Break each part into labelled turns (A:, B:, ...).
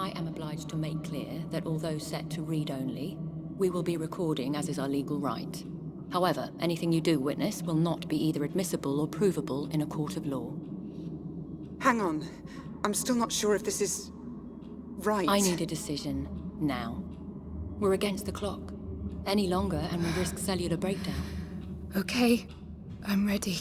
A: I am obliged to make clear that although set to read only, we will be recording as is our legal right. However, anything you do witness will not be either admissible or provable in a court of law.
B: Hang on. I'm still not sure if this is... right.
A: I need a decision now. We're against the clock. Any longer and we risk cellular breakdown.
C: Okay, I'm ready.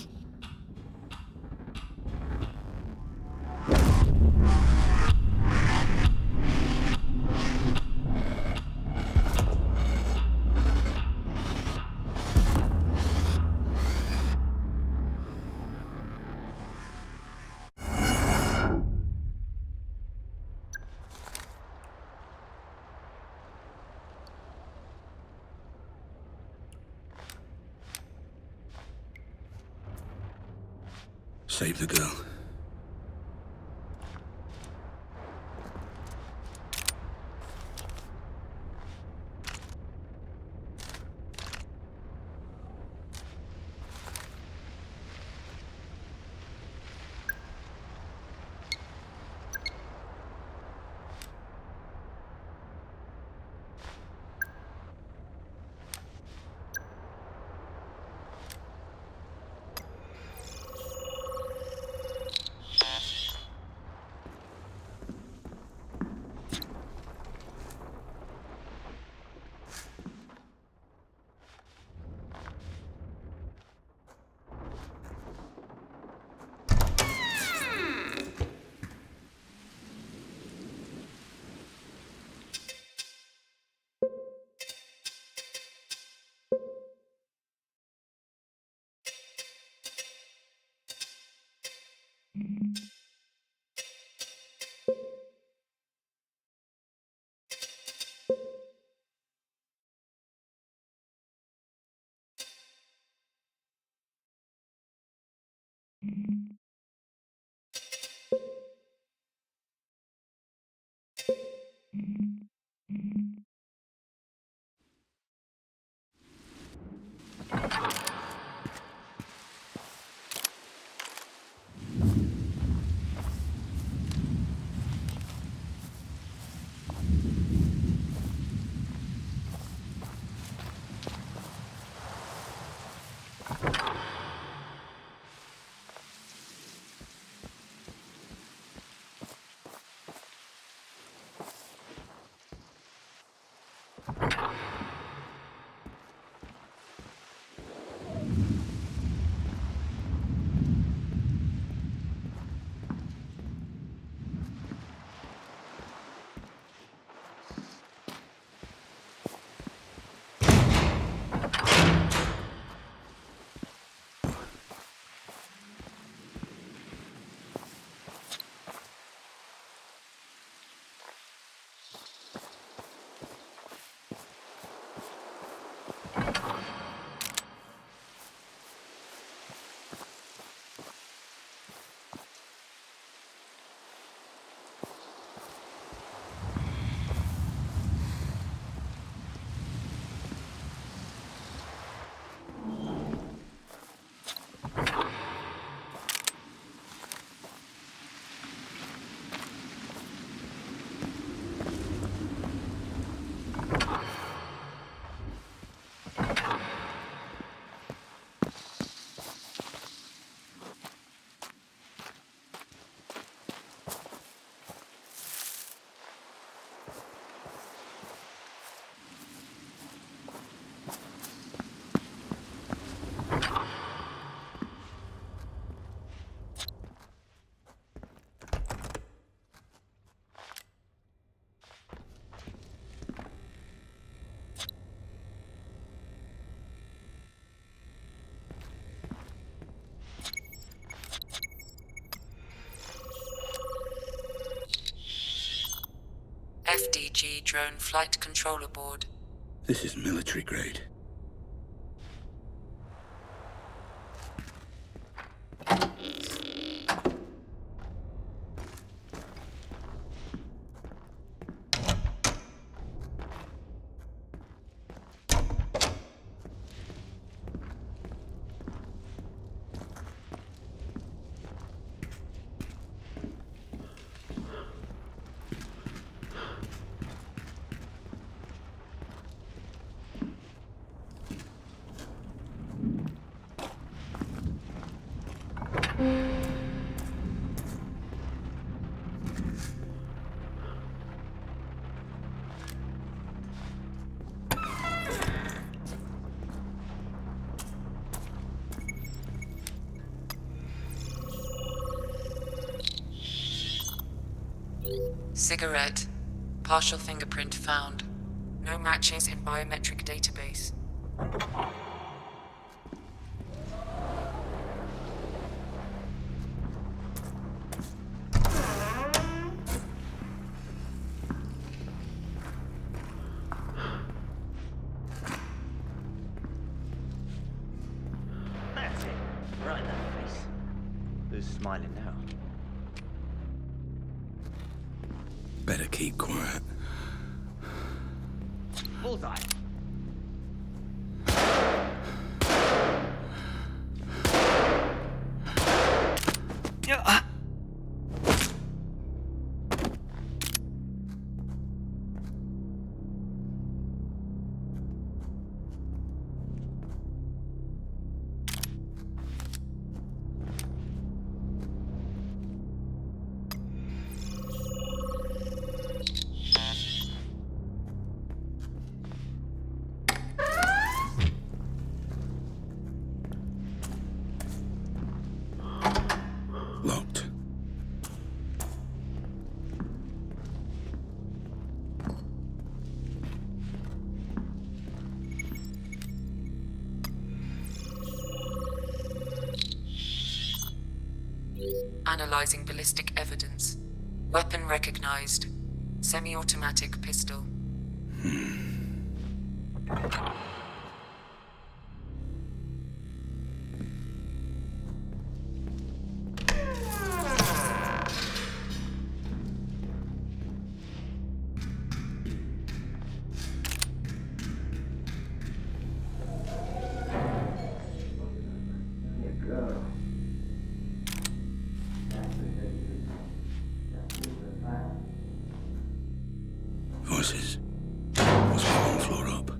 D: Save the girl.
E: FDG drone flight controller board.
D: This is military grade.
E: Cigarette. Partial fingerprint found. No matches in biometric database.
F: That's it. Right in that face. Who's smiling now?
D: Better keep quiet.
F: Bullseye.
D: Locked.
E: Analyzing ballistic evidence. Weapon recognized. Semi-automatic pistol.
D: Voices. What's one floor up?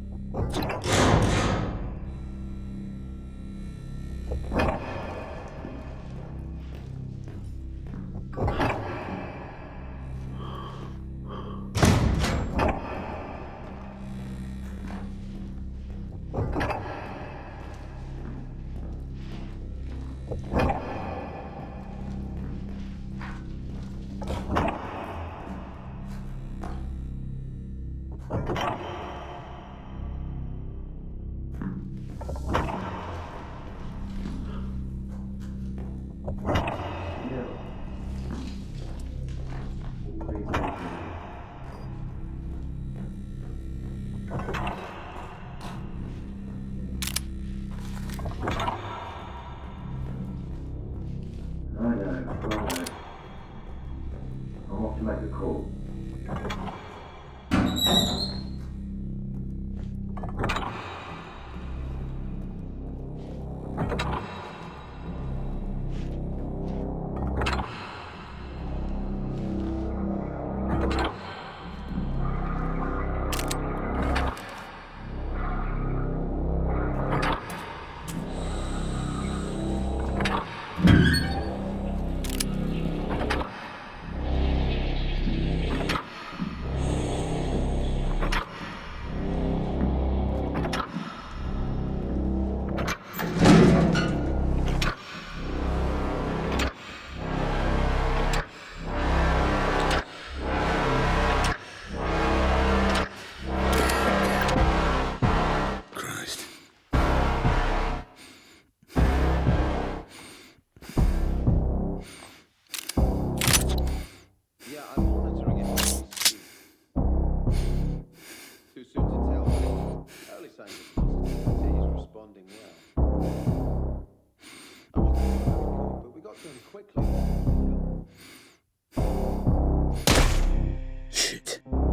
G: I'm off to make a call.
D: Shit.
H: Only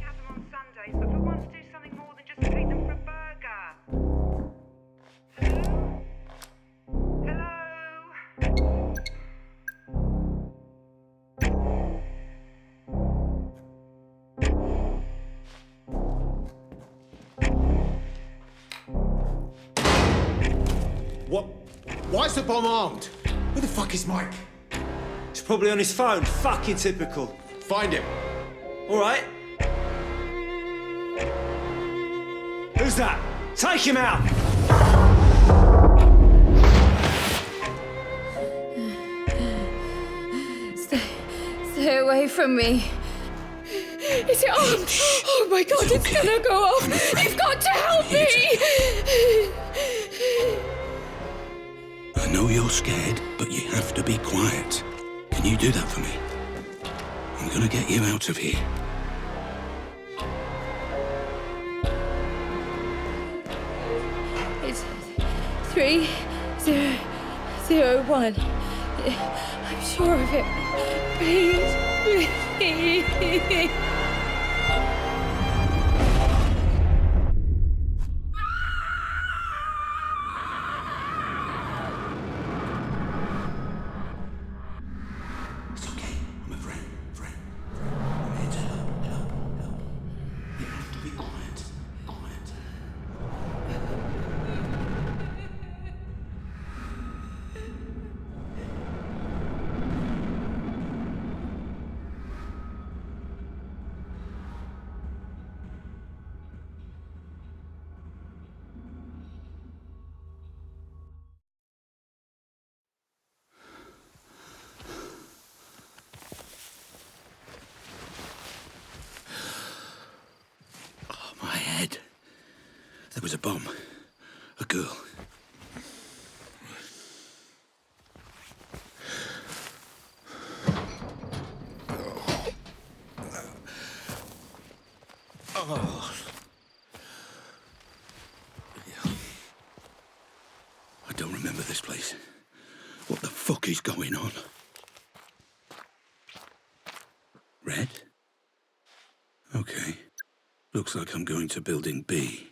H: have them on Sundays, but for once do something more than just take them for a burger. Hello? Hello?
I: What? Why is the bomb armed? Where the fuck is Mike?
J: He's probably on his phone. Fucking typical.
I: Find him.
J: All right. Who's that? Take him out!
C: Stay away from me. Is it armed? Oh my god, it's gonna go off! You've got to help me!
D: I know you're scared, but you have to be quiet. Can you do that for me? I'm gonna get you out of here.
C: It's 3001. I'm sure of it. Please, please.
D: It's okay. I'm a friend. I'm here to help. You have to be quiet. My head. There was a bomb. A girl. Oh. I don't remember this place. What the fuck is going on? Red? Okay. Looks like I'm going to building B.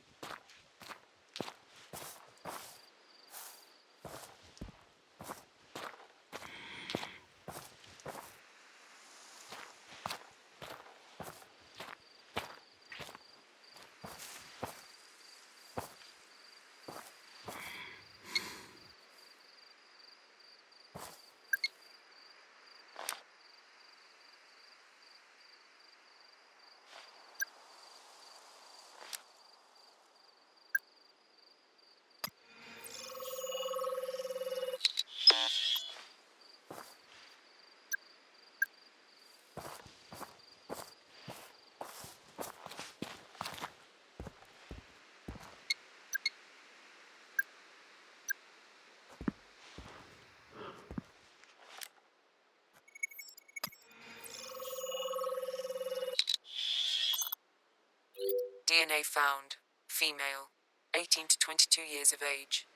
E: DNA found. Female. 18 to 22 years of age.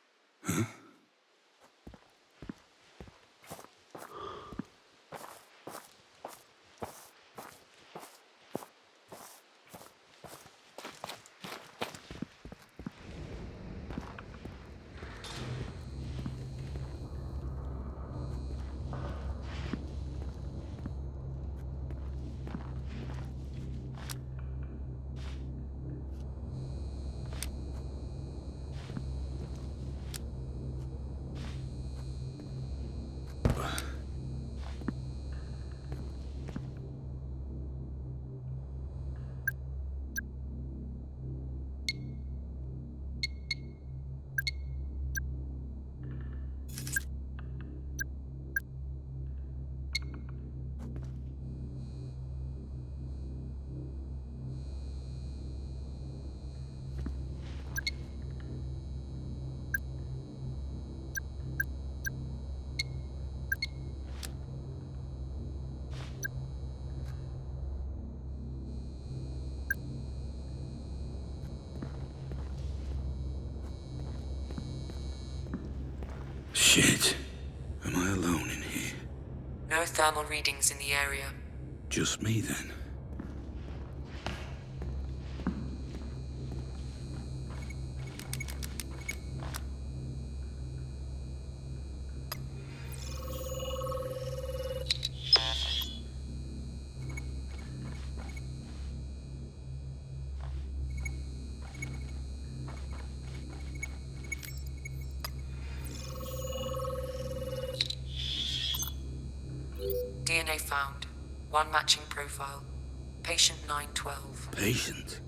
D: Huh? Shit. Am I alone in here?
E: No thermal readings in the area.
D: Just me then.
E: DNA found. One matching profile. Patient 912.
D: Patient?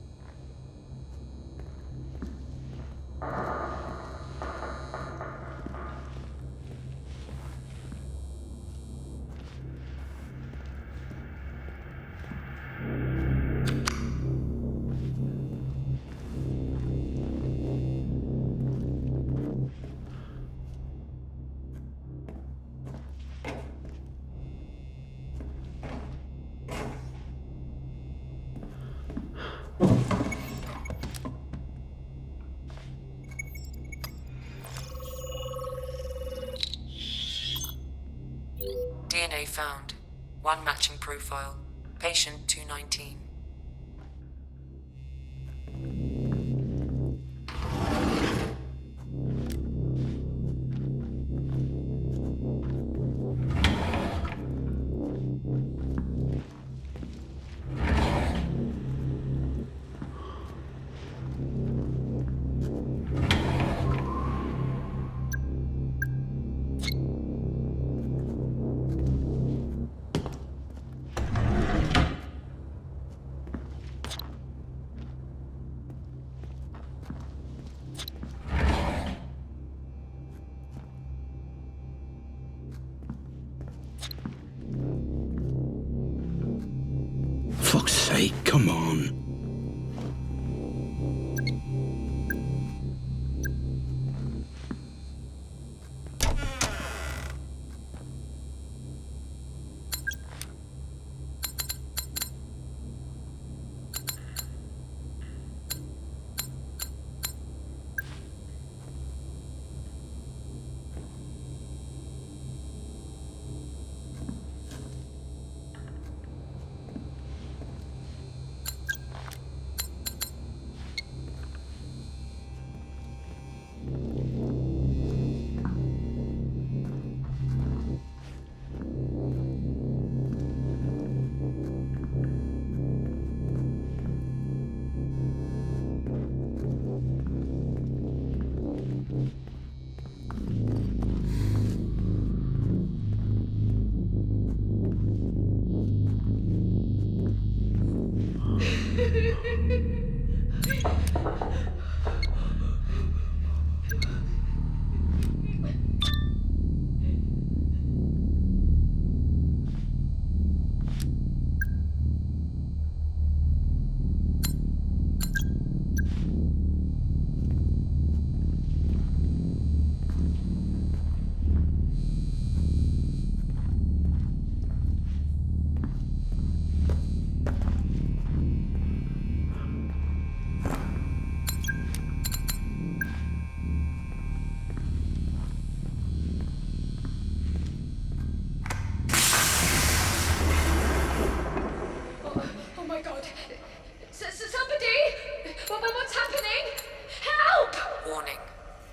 E: DNA found. One matching profile. Patient 219.
D: Fuck's sake, come on.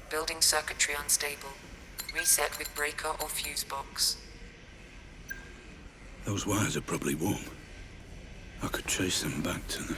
E: Building circuitry unstable. Reset with breaker or fuse box.
D: Those wires are probably warm. I could trace them back to the...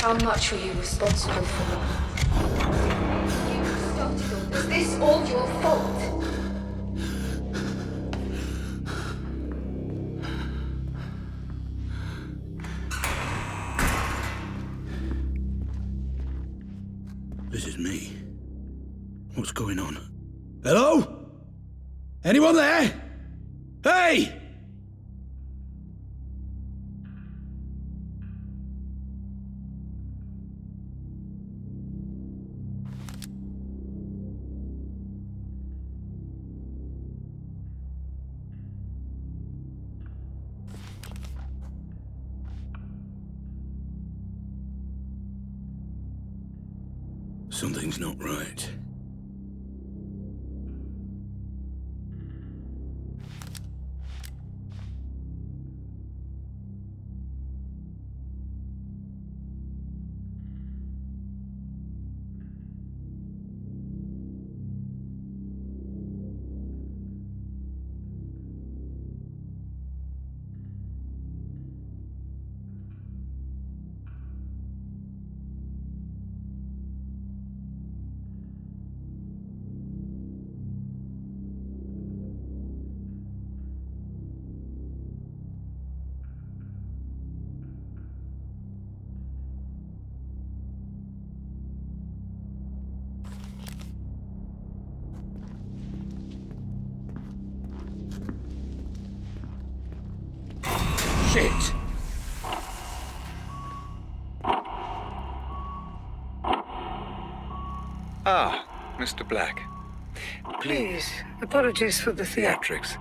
C: How much are you responsible for? You started all this. Is this all your fault?
D: This is me. What's going on? Hello? Anyone there? Hey! Something's not right. Shit!
K: Ah, Mr. Black. Please, apologies for the theatrics.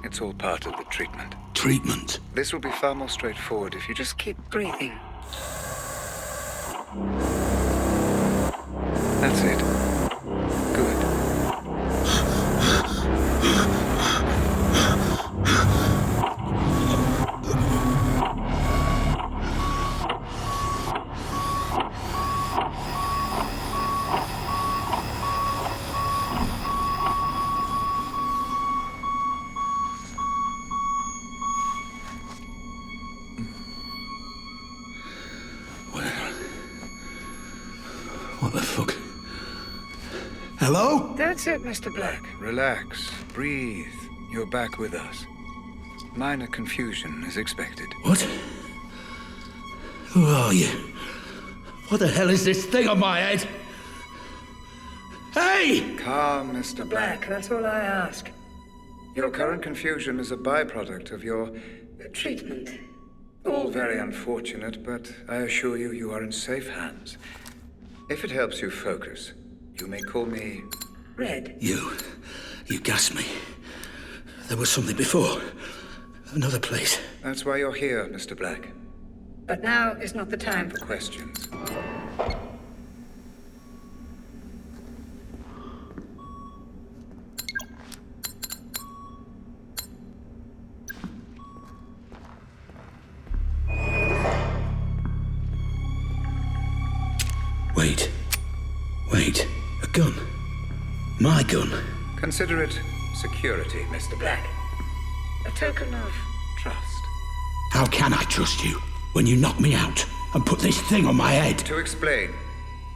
K: It's all part of the treatment.
D: Treatment?
K: This will be far more straightforward if you just keep breathing. That's it. Good.
D: What the fuck? Hello?
K: That's it, Mr. Black. Relax. Breathe. You're back with us. Minor confusion is expected.
D: What? Who are you? What the hell is this thing on my head? Hey!
K: Calm, Mr. Black. That's all I ask. Your current confusion is a byproduct of your treatment. All very unfortunate, but I assure you, you are in safe hands. If it helps you focus, you may call me Red.
D: You gassed me. There was something before. Another place.
K: That's why you're here, Mr. Black. But now is not the time for questions.
D: Wait. A gun. My gun.
K: Consider it security, Mr. Black. A token of trust.
D: How can I trust you when you knock me out and put this thing on my head?
K: To explain,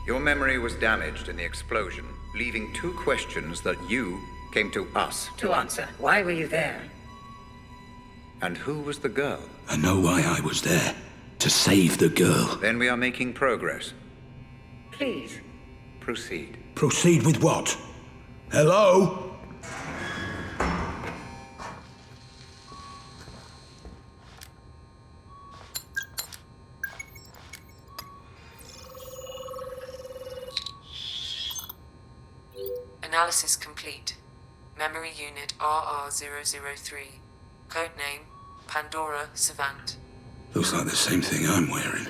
K: your memory was damaged in the explosion, leaving two questions that you came to us to answer. Why were you there? And who was the girl?
D: I know why I was there. To save the girl.
K: Then we are making progress. Please, proceed.
D: Proceed with what? Hello?
E: Analysis complete. Memory unit RR003. Codename Pandora Savant.
D: Looks like the same thing I'm wearing.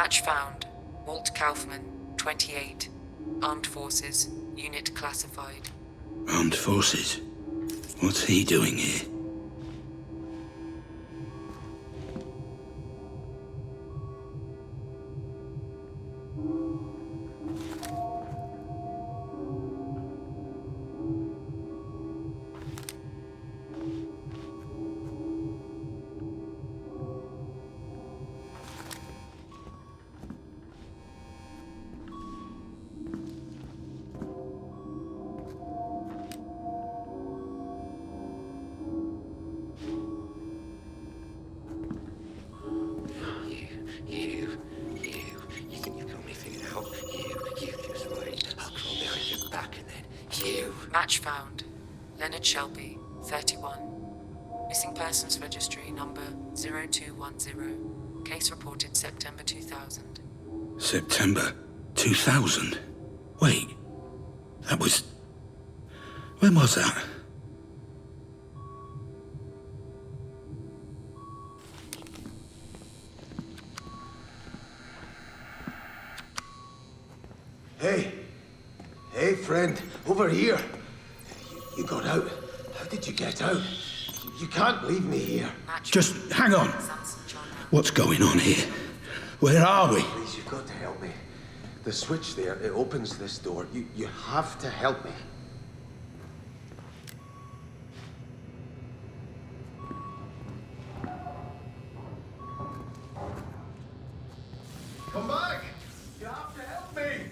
E: Match found. Walt Kaufman, 28. Armed Forces. Unit classified.
D: Armed Forces? What's he doing here?
E: Match found. Leonard Shelby, 31. Missing persons registry number 0210. Case reported September 2000.
D: September 2000? Wait, that was... When was that?
I: Hey, friend, over here. You got out. How did you get out? You can't leave me here.
D: Just hang on. What's going on here? Where are we?
I: Please, you've got to help me. The switch there, it opens this door. You have to help me. Come back! You have to help me!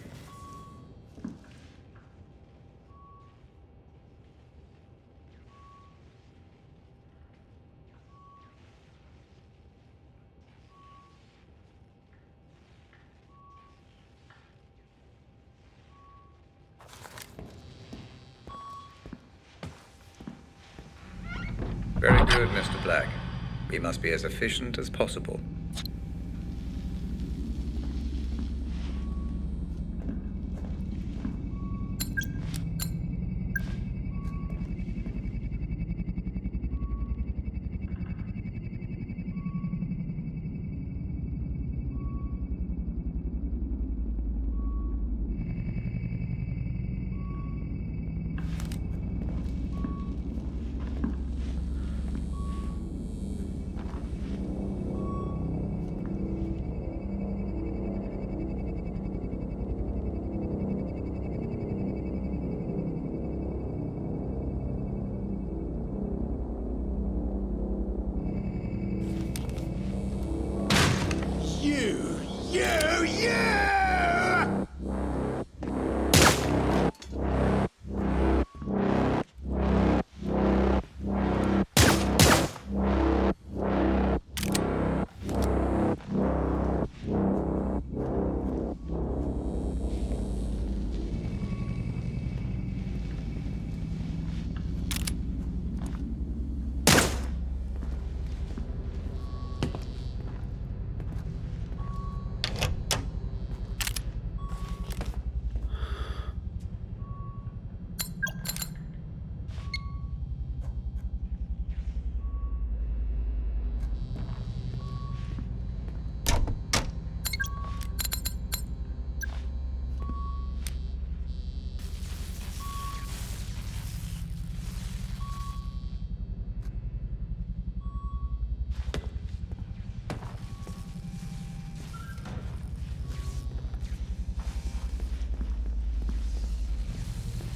K: Very good, Mr. Black. We must be as efficient as possible.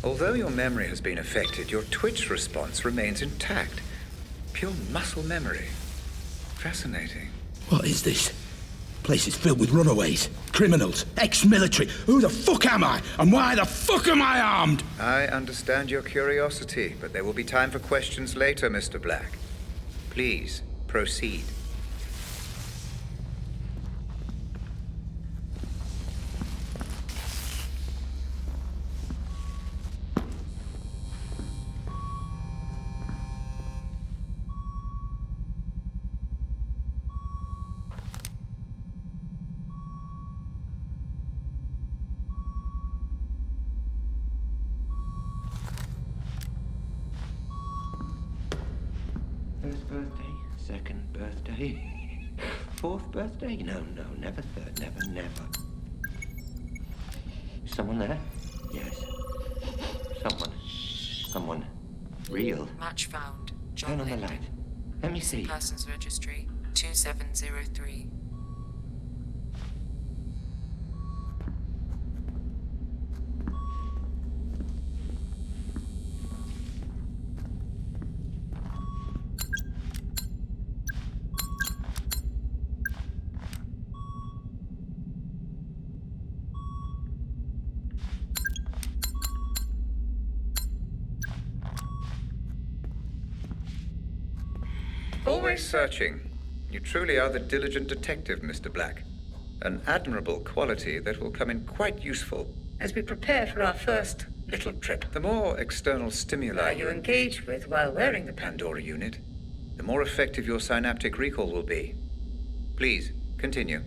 K: Although your memory has been affected, your twitch response remains intact. Pure muscle memory. Fascinating.
D: What is this? Place is filled with runaways, criminals, ex-military. Who the fuck am I? And why the fuck am I armed?
K: I understand your curiosity, but there will be time for questions later, Mr. Black. Please, proceed.
F: First birthday, second birthday.
G: fourth birthday? No, never third, never. Someone there? Yes. Someone real.
E: Match found. John
G: Turn on the
E: Linden.
G: light. Let me see.
E: Persons registry 2703.
K: Always searching. You truly are the diligent detective, Mr. Black. An admirable quality that will come in quite useful as we prepare for our first little trip. The more external stimuli you engage with while wearing the Pandora unit, the more effective your synaptic recall will be. Please, continue.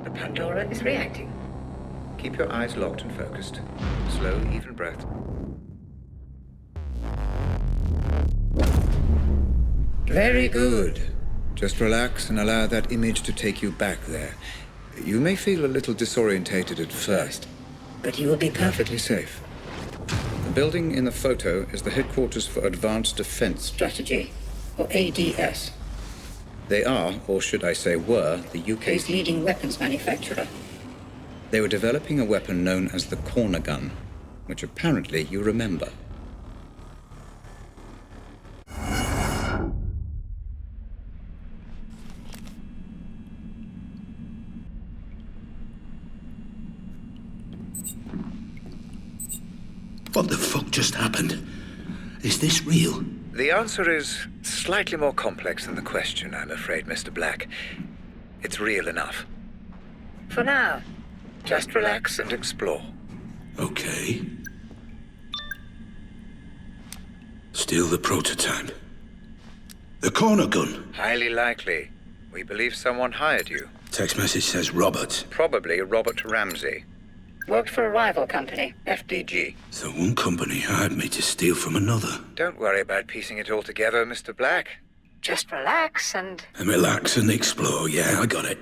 K: The Pandora is reacting. Keep your eyes locked and focused. Slow, even breath. Very good. Just relax and allow that image to take you back there. You may feel a little disorientated at first, but you will be perfectly safe. The building in the photo is the headquarters for Advanced Defense Strategy, or ADS. They are, or should I say were, the UK's leading weapons manufacturer. They were developing a weapon known as the corner gun, which apparently you remember.
D: What the fuck just happened? Is this real?
K: The answer is slightly more complex than the question, I'm afraid, Mr. Black. It's real enough. For now, just relax and explore.
D: Okay. Still the prototype. The corner gun.
K: Highly likely. We believe someone hired you.
D: Text message says Robert.
K: Probably Robert Ramsey. Worked for a rival company, FDG.
D: So one company hired me to steal from another.
K: Don't worry about piecing it all together, Mr. Black. Just relax and...
D: And relax and explore, yeah, I got it.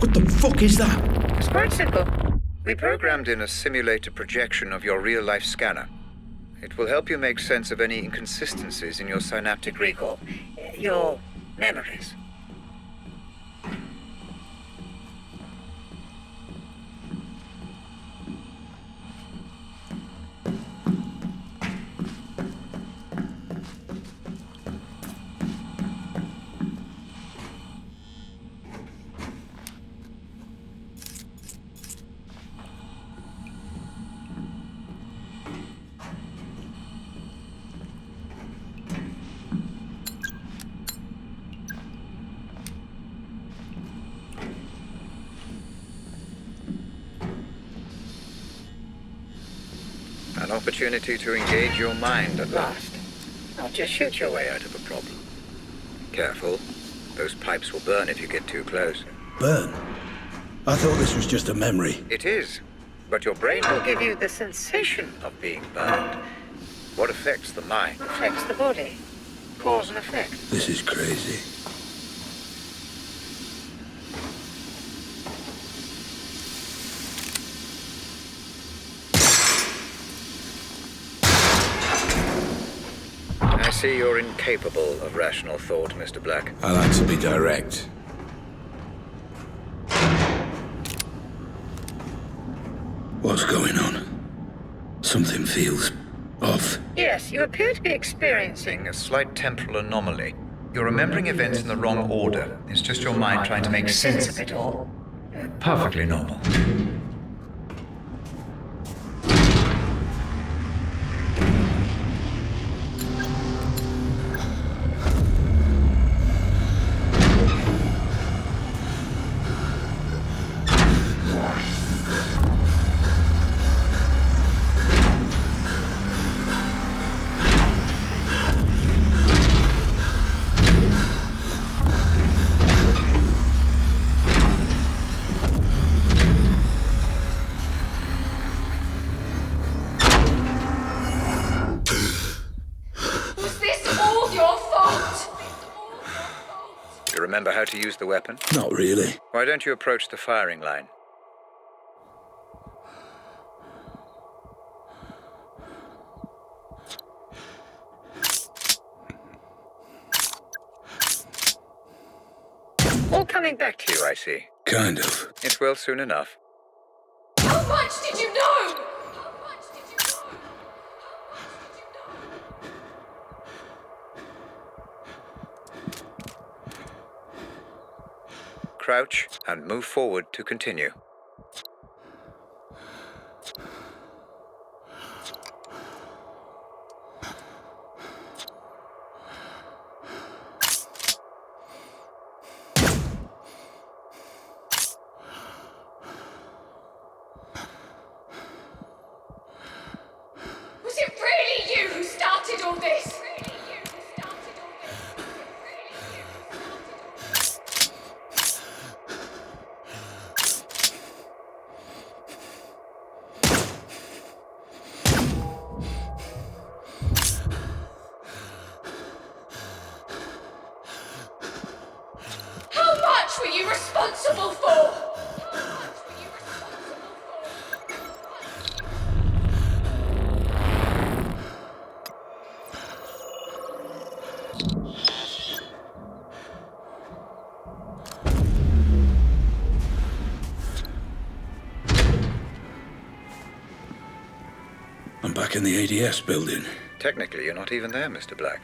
D: What the fuck is that?
K: It's quite simple. We programmed in a simulated projection of your real-life scanner. It will help you make sense of any inconsistencies in your synaptic recall. Your memories. An opportunity to engage your mind at last. Not just shoot your way out of a problem. Careful. Those pipes will burn if you get too close.
D: Burn? I thought this was just a memory.
K: It is. But your brain will give you the sensation of being burned. What affects the mind affects the body. Cause and effect.
D: This is crazy.
K: I see you're incapable of rational thought, Mr. Black.
D: I like to be direct. What's going on? Something feels off.
K: Yes, you appear to be experiencing a slight temporal anomaly. You're remembering events in the wrong order. It's just your mind trying to make sense of it all. Perfectly normal. Remember how to use the weapon?
D: Not really.
K: Why don't you approach the firing line? All coming back to you, I see.
D: Kind of.
K: It will soon enough.
C: How much did you know?
K: Crouch and move forward to continue.
C: Was it really you who started all this? What were you responsible for?
D: I'm back in the ADS building.
K: Technically, you're not even there, Mr. Black.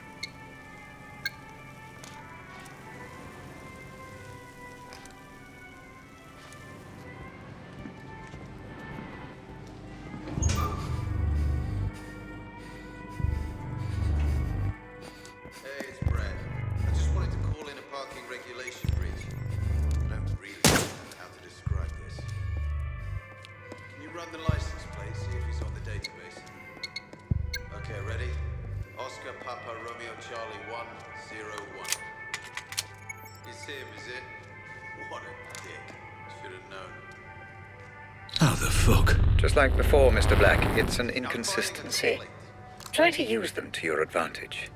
D: How the fuck?
K: Just like before, Mr. Black, it's an inconsistency. Try to use them to your advantage.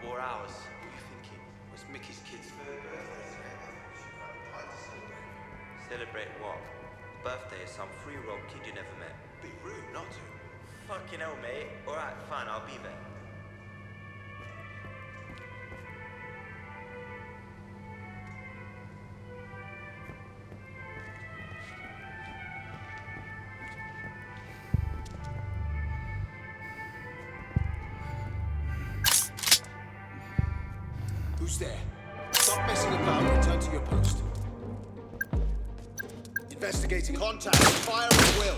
L: 4 hours.
I: What are you thinking? Was Mickey's kid's third birthday today? Should have a pie to celebrate.
L: Celebrate what? Birthday of some 3-year-old kid you never met.
I: Be rude not to.
L: Fucking hell, mate. Alright, fine, I'll be there.
I: Who's there? Stop messing about and return to your post. Investigating contact. Fire at will.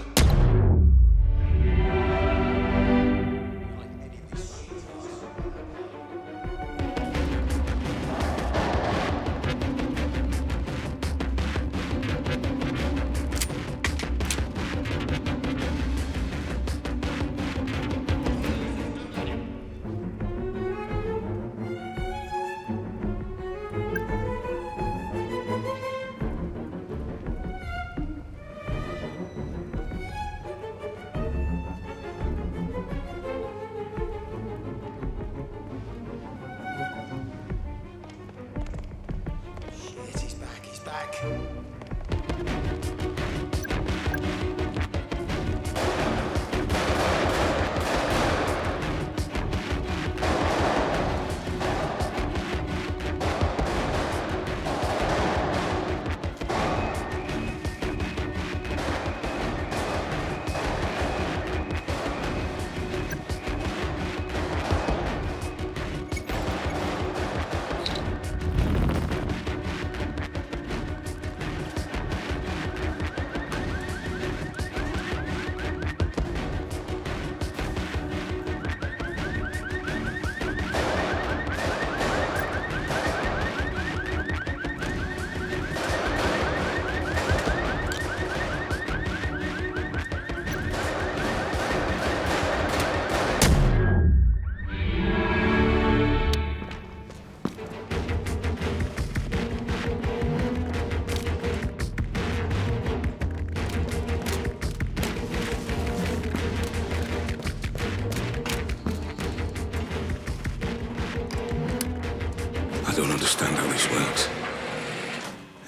D: I don't understand how this works.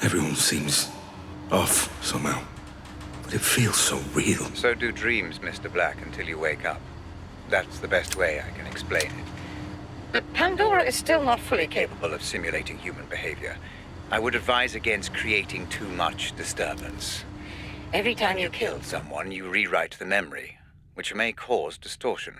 D: Everyone seems off somehow, but it feels so real.
K: So do dreams, Mr. Black, until you wake up. That's the best way I can explain it. But Pandora is still not fully capable of simulating human behavior. I would advise against creating too much disturbance. Every time you kill someone, you rewrite the memory, which may cause distortion.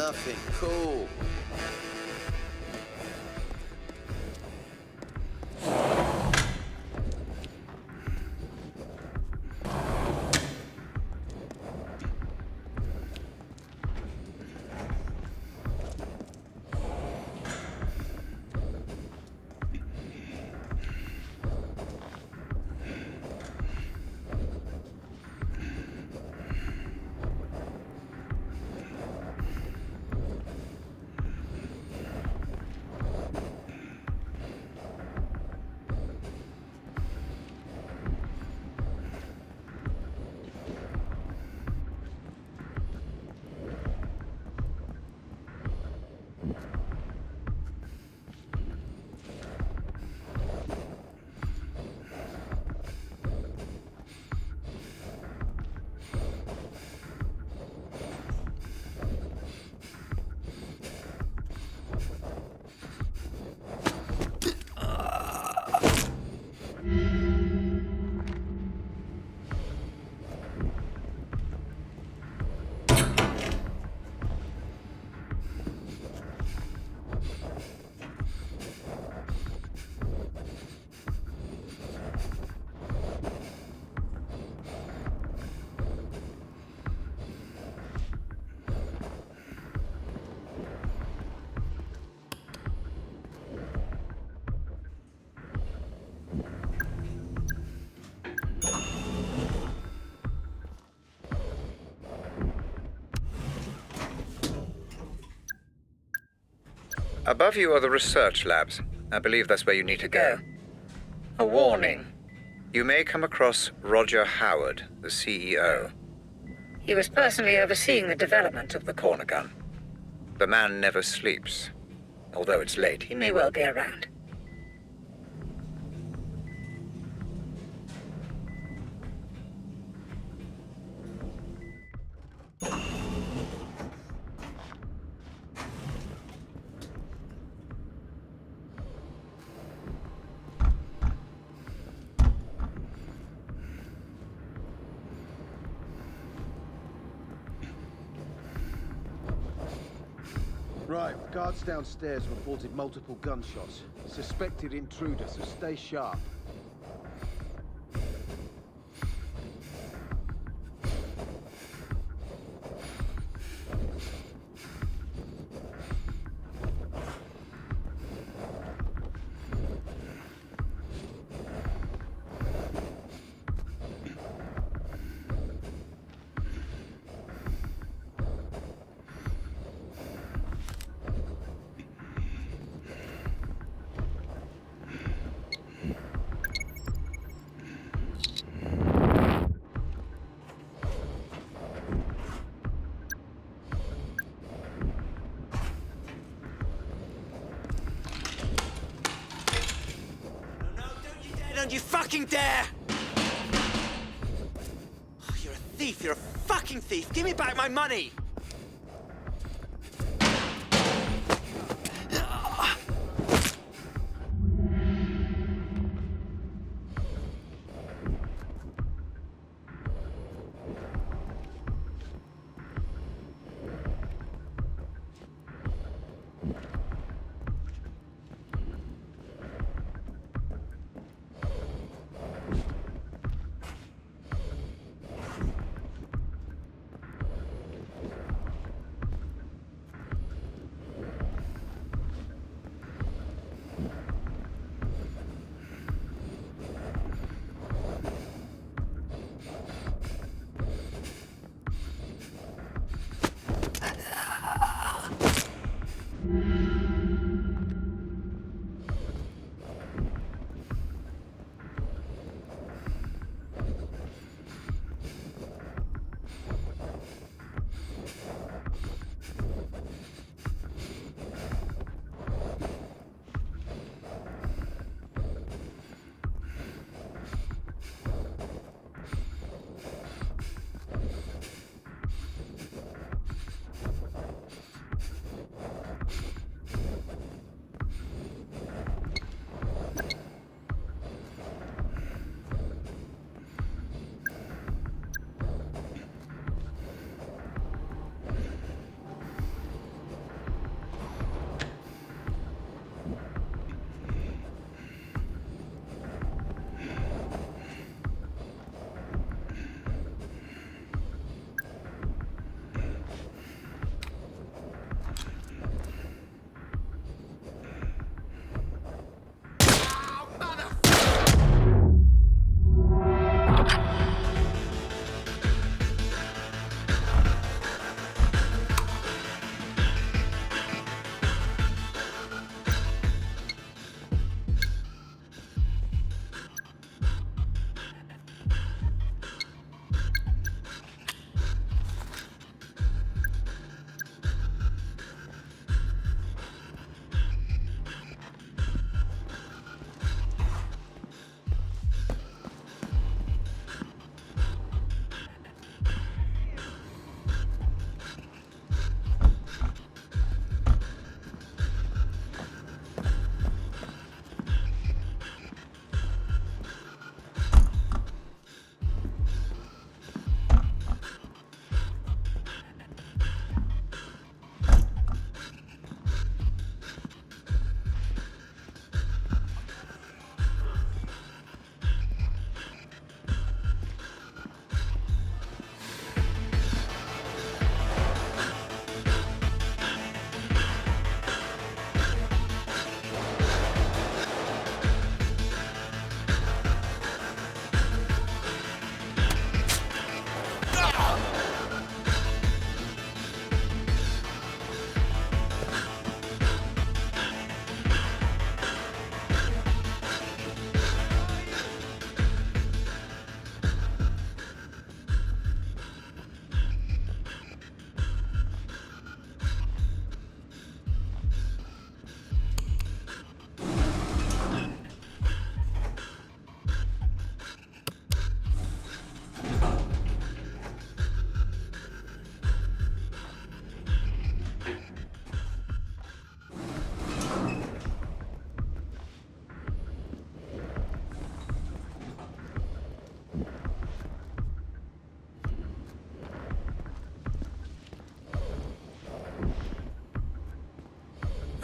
M: Nothing cool.
K: Above you are the research labs. I believe that's where you need to go. A warning. You may come across Roger Howard, the CEO. He was personally overseeing the development of the corner gun. The man never sleeps. Although it's late, he may well be around.
N: Right, guards downstairs reported multiple gunshots. Suspected intruder, so stay sharp.
M: Don't you fucking dare! Oh, you're a thief, you're a fucking thief! Give me back my money!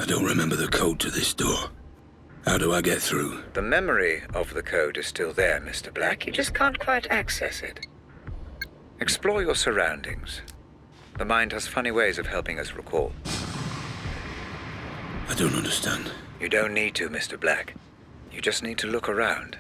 D: I don't remember the code to this door. How do I get through?
K: The memory of the code is still there, Mr. Black. You just can't quite access it. Explore your surroundings. The mind has funny ways of helping us recall.
D: I don't understand.
K: You don't need to, Mr. Black. You just need to look around.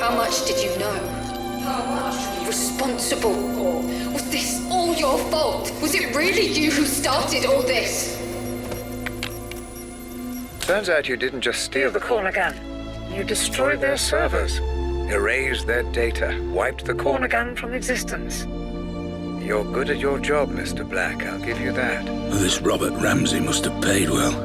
C: How much did you know? How much were you responsible for? Was this all your fault? Was it really you who started all this?
K: Turns out you didn't just steal the corner gun. You destroyed their servers, erased their data, wiped the corner gun from existence. You're good at your job, Mr. Black, I'll give you that.
D: Well, this Robert Ramsey must have paid well.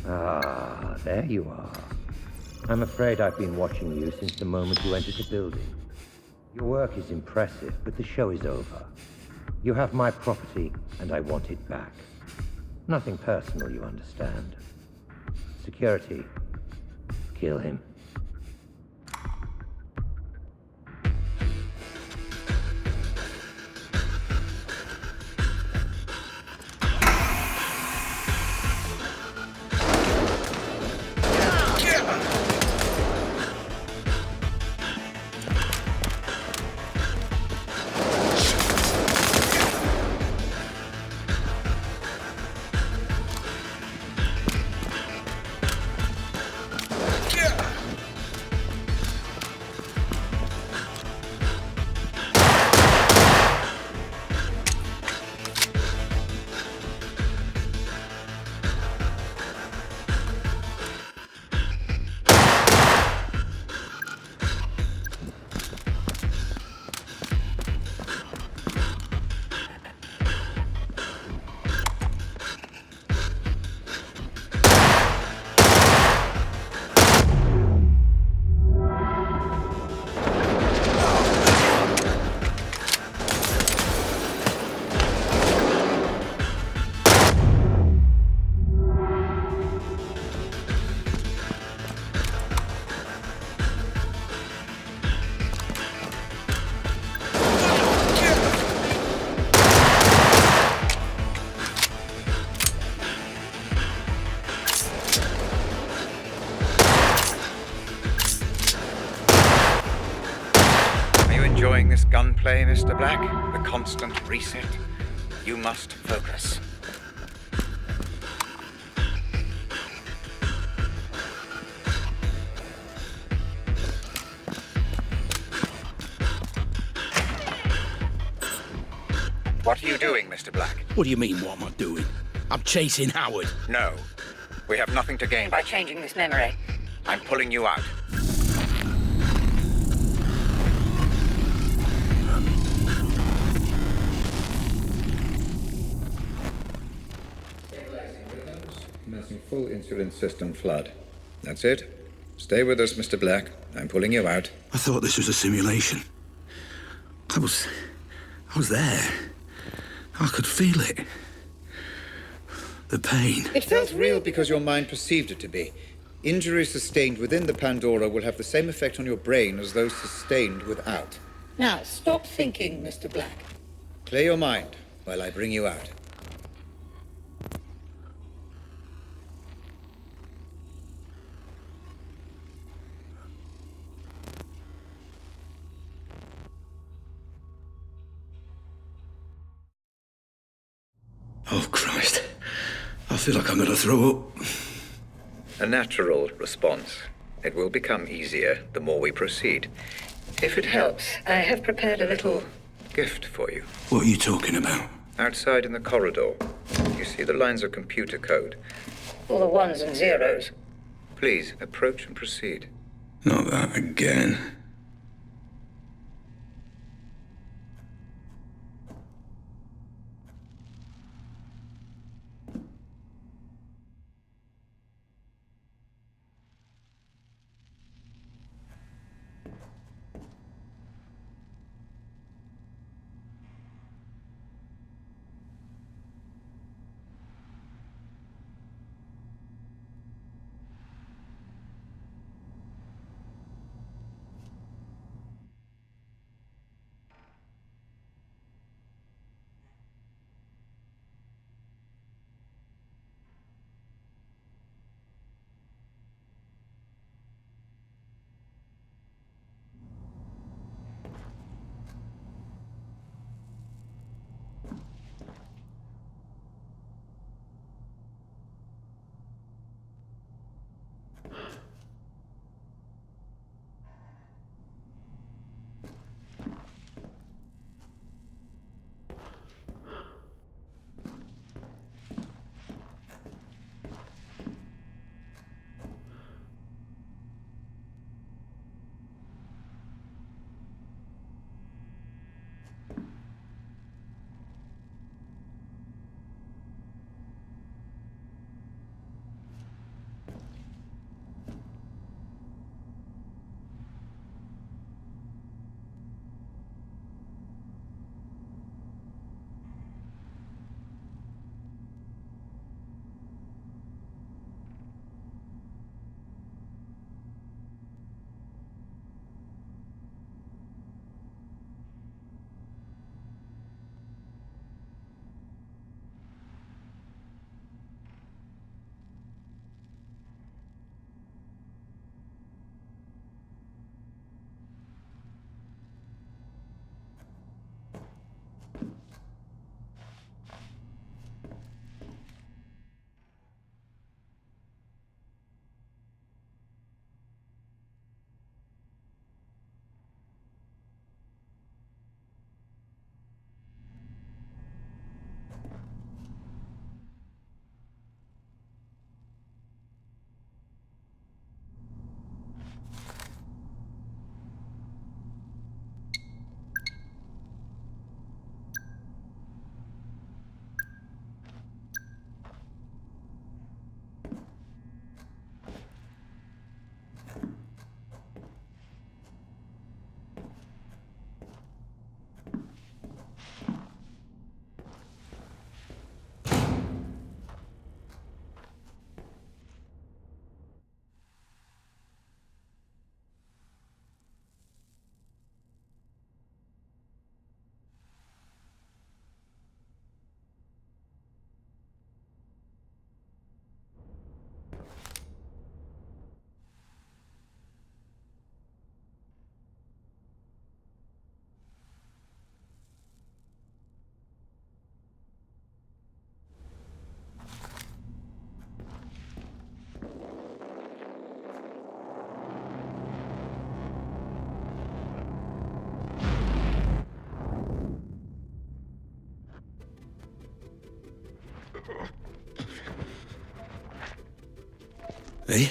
G: Ah, there you are. I'm afraid I've been watching you since the moment you entered the building. Your work is impressive, but the show is over. You have my property, and I want it back. Nothing personal, you understand. Security. Kill him.
K: Enjoying this gunplay, Mr. Black? The constant reset? You must focus. What are you doing, Mr. Black?
D: What do you mean, what am I doing? I'm chasing Howard.
K: No. We have nothing to gain by changing this memory. I'm pulling you out. Commencing full insulin system flood. That's it. Stay with us, Mr. Black. I'm pulling you out.
D: I thought this was a simulation. I was there. I could feel it. The pain.
K: It felt real because your mind perceived it to be. Injuries sustained within the Pandora will have the same effect on your brain as those sustained without.
O: Now, stop thinking, Mr. Black.
K: Clear your mind while I bring you out.
D: Oh, Christ. I feel like I'm gonna throw up.
K: A natural response. It will become easier the more we proceed. If it helps, I have prepared a little gift for you.
D: What are you talking about?
K: Outside in the corridor, you see the lines of computer code. All the ones and zeros. Please, approach and proceed.
D: Not that again. Eh?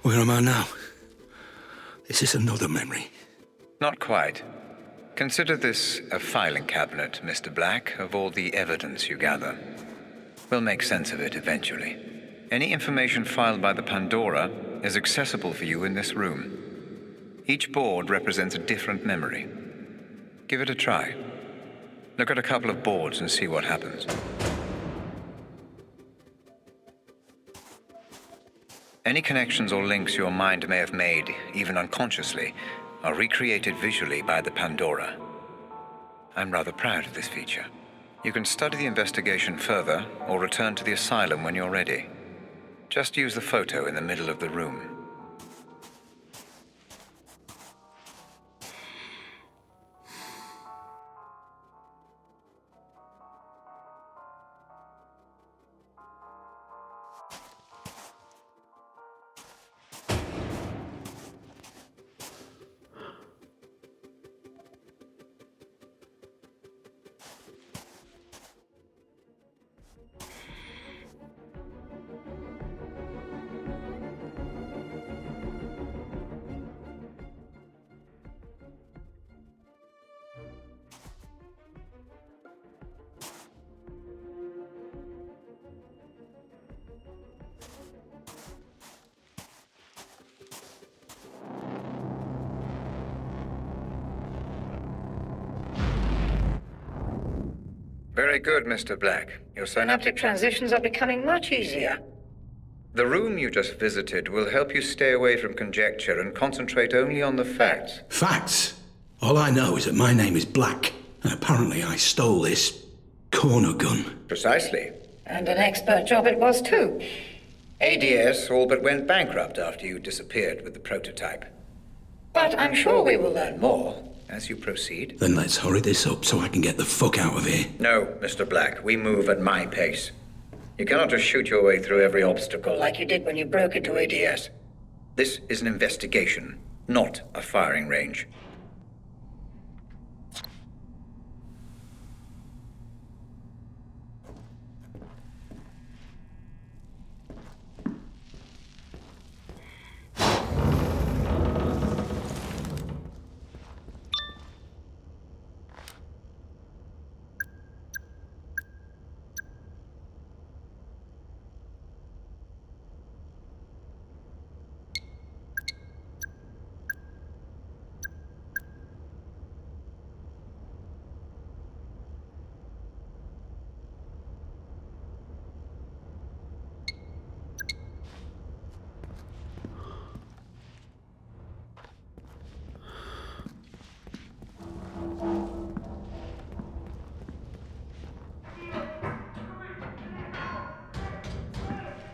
D: Where am I now? This is another memory.
K: Not quite. Consider this a filing cabinet, Mr. Black, of all the evidence you gather. We'll make sense of it eventually. Any information filed by the Pandora is accessible for you in this room. Each board represents a different memory. Give it a try. Look at a couple of boards and see what happens. Any connections or links your mind may have made, even unconsciously, are recreated visually by the Pandora. I'm rather proud of this feature. You can study the investigation further or return to the asylum when you're ready. Just use the photo in the middle of the room. Very good, Mr. Black. Your
O: Synaptic transitions are becoming much easier.
K: The room you just visited will help you stay away from conjecture and concentrate only on the facts.
D: Facts? All I know is that my name is Black, and apparently I stole this corner gun.
K: Precisely.
O: And an expert job it was too.
K: ADS all but went bankrupt after you disappeared with the prototype.
O: But I'm sure we will learn more.
K: As you proceed.
D: Then let's hurry this up so I can get the fuck out of here.
K: No, Mr. Black, we move at my pace. You cannot just shoot your way through every obstacle
O: like you did when you broke into ADS.
K: This is an investigation, not a firing range.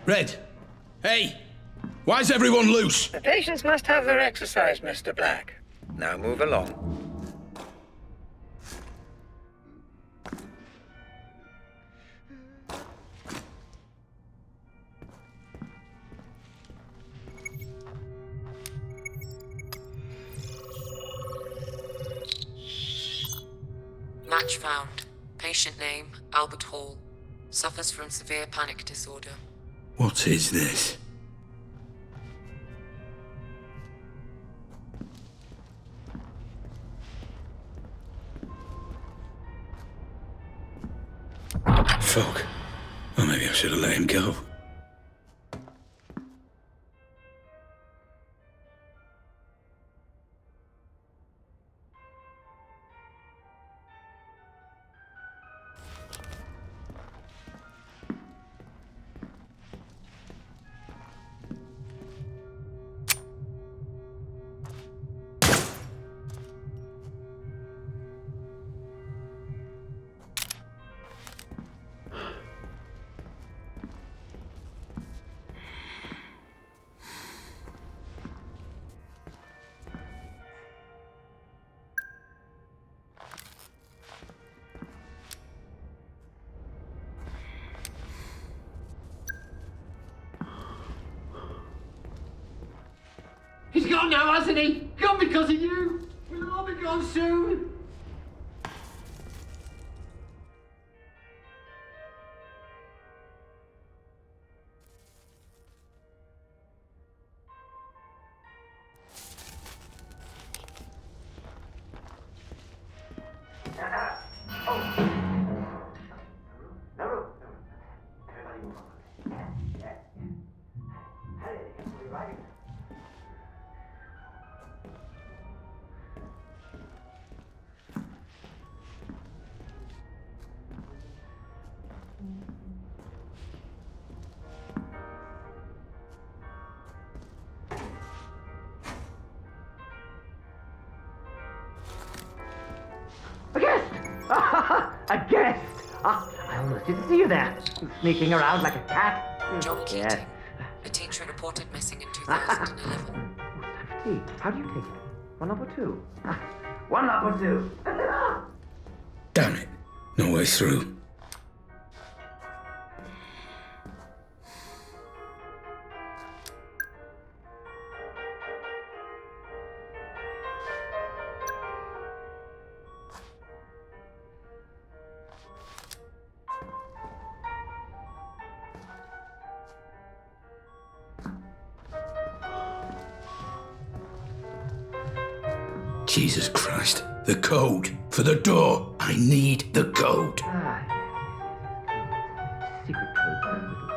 D: Red! Hey! Why's everyone loose?
O: The patients must have their exercise, Mr. Black.
K: Now move along.
E: Match found. Patient name, Albert Hall. Suffers from severe panic disorder.
D: What is this? Fuck. Well, maybe I should have let him go.
P: He's gone now, hasn't he? Gone because of you. We'll all be gone soon. A guest! A guest! Ah, I almost didn't see you there. Sneaking around like a cat.
E: John Keating.
P: Yes.
E: A teacher reported missing in 2011.
P: Tea. How do you take it? 1 up or 2? 1 up or 2?
D: Damn it. No way through. Jesus Christ. The code. For the door. I need the code.
P: Secret codes and riddles.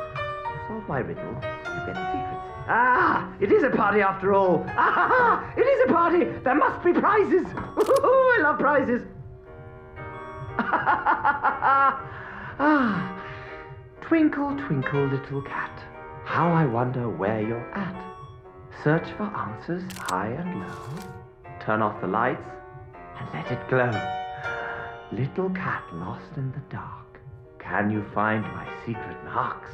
P: To solve my riddle, you get the secret. Ah! It is a party after all. Ah! It is a party! There must be prizes! I love prizes! Ah! Twinkle, twinkle, little cat. How I wonder where you're at. Search for answers high and low. Turn off the lights and let it glow. Little cat lost in the dark. Can you find my secret marks?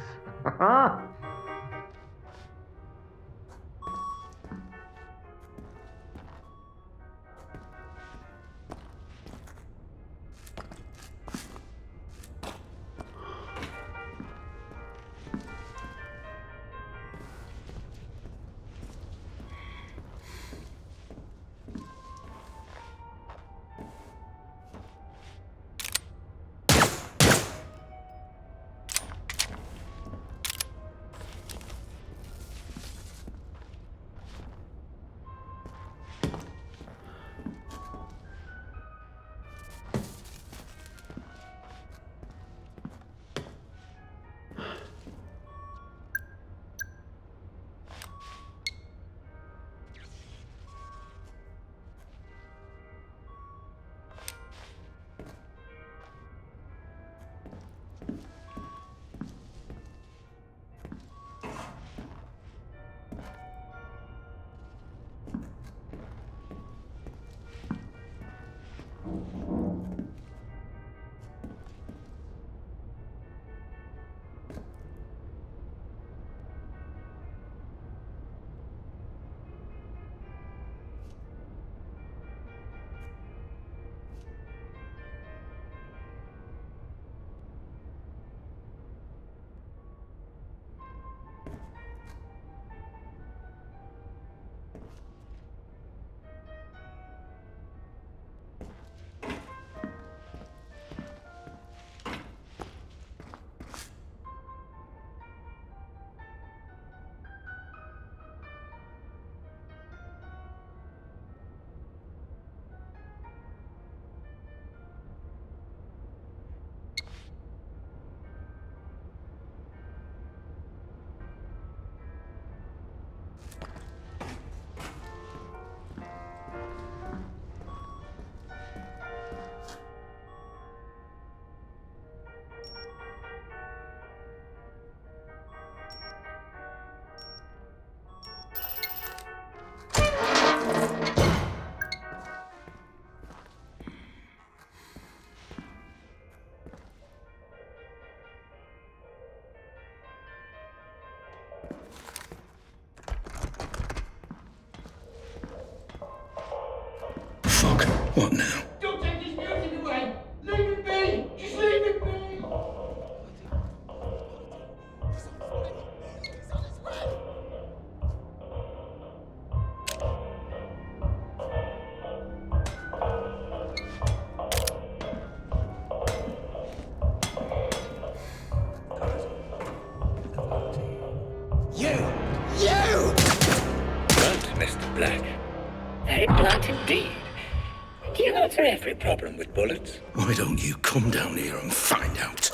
P: What now? Don't take this music away! Leave it be! Just leave it be!
O: You!
P: Blunt, Mr. Black.
O: Very blunt indeed. Do you not
K: problem with bullets.
D: Why don't you come down here and find out?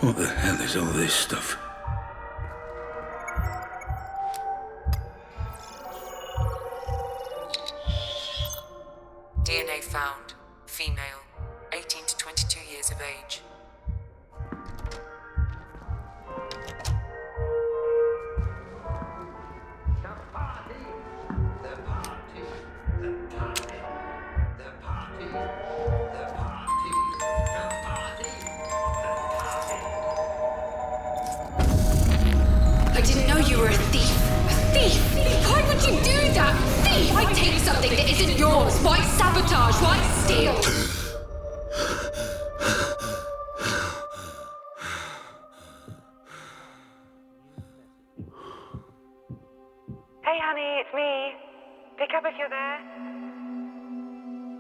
D: What the hell is all this stuff?
E: DNA found. Female. 18 to 22 years of age.
C: I didn't know you were a thief. A thief? Why would you do that? Thief! Why take something that isn't yours? Why sabotage? Why steal?
H: Hey, honey, it's me. Pick up if you're there.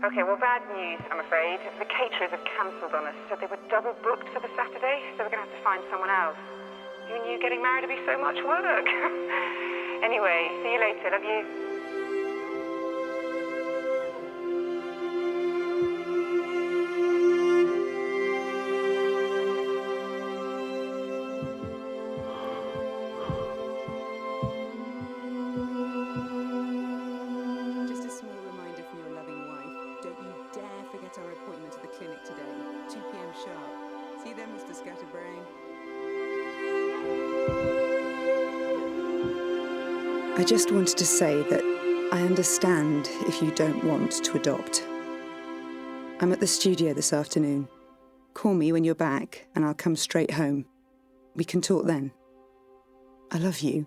H: Okay, well, bad news, I'm afraid. The caterers have cancelled on us. Said they were double booked for the Saturday, so we're going to have to find someone else. Who knew getting married would be so much work? Anyway, see you later. Love you.
B: Just a small reminder from your loving wife. Don't you dare forget our appointment at the clinic today. 2 p.m. sharp. See them, Mr. Scatterbrain? I just wanted to say that I understand if you don't want to adopt. I'm at the studio this afternoon. Call me when you're back and I'll come straight home. We can talk then. I love you.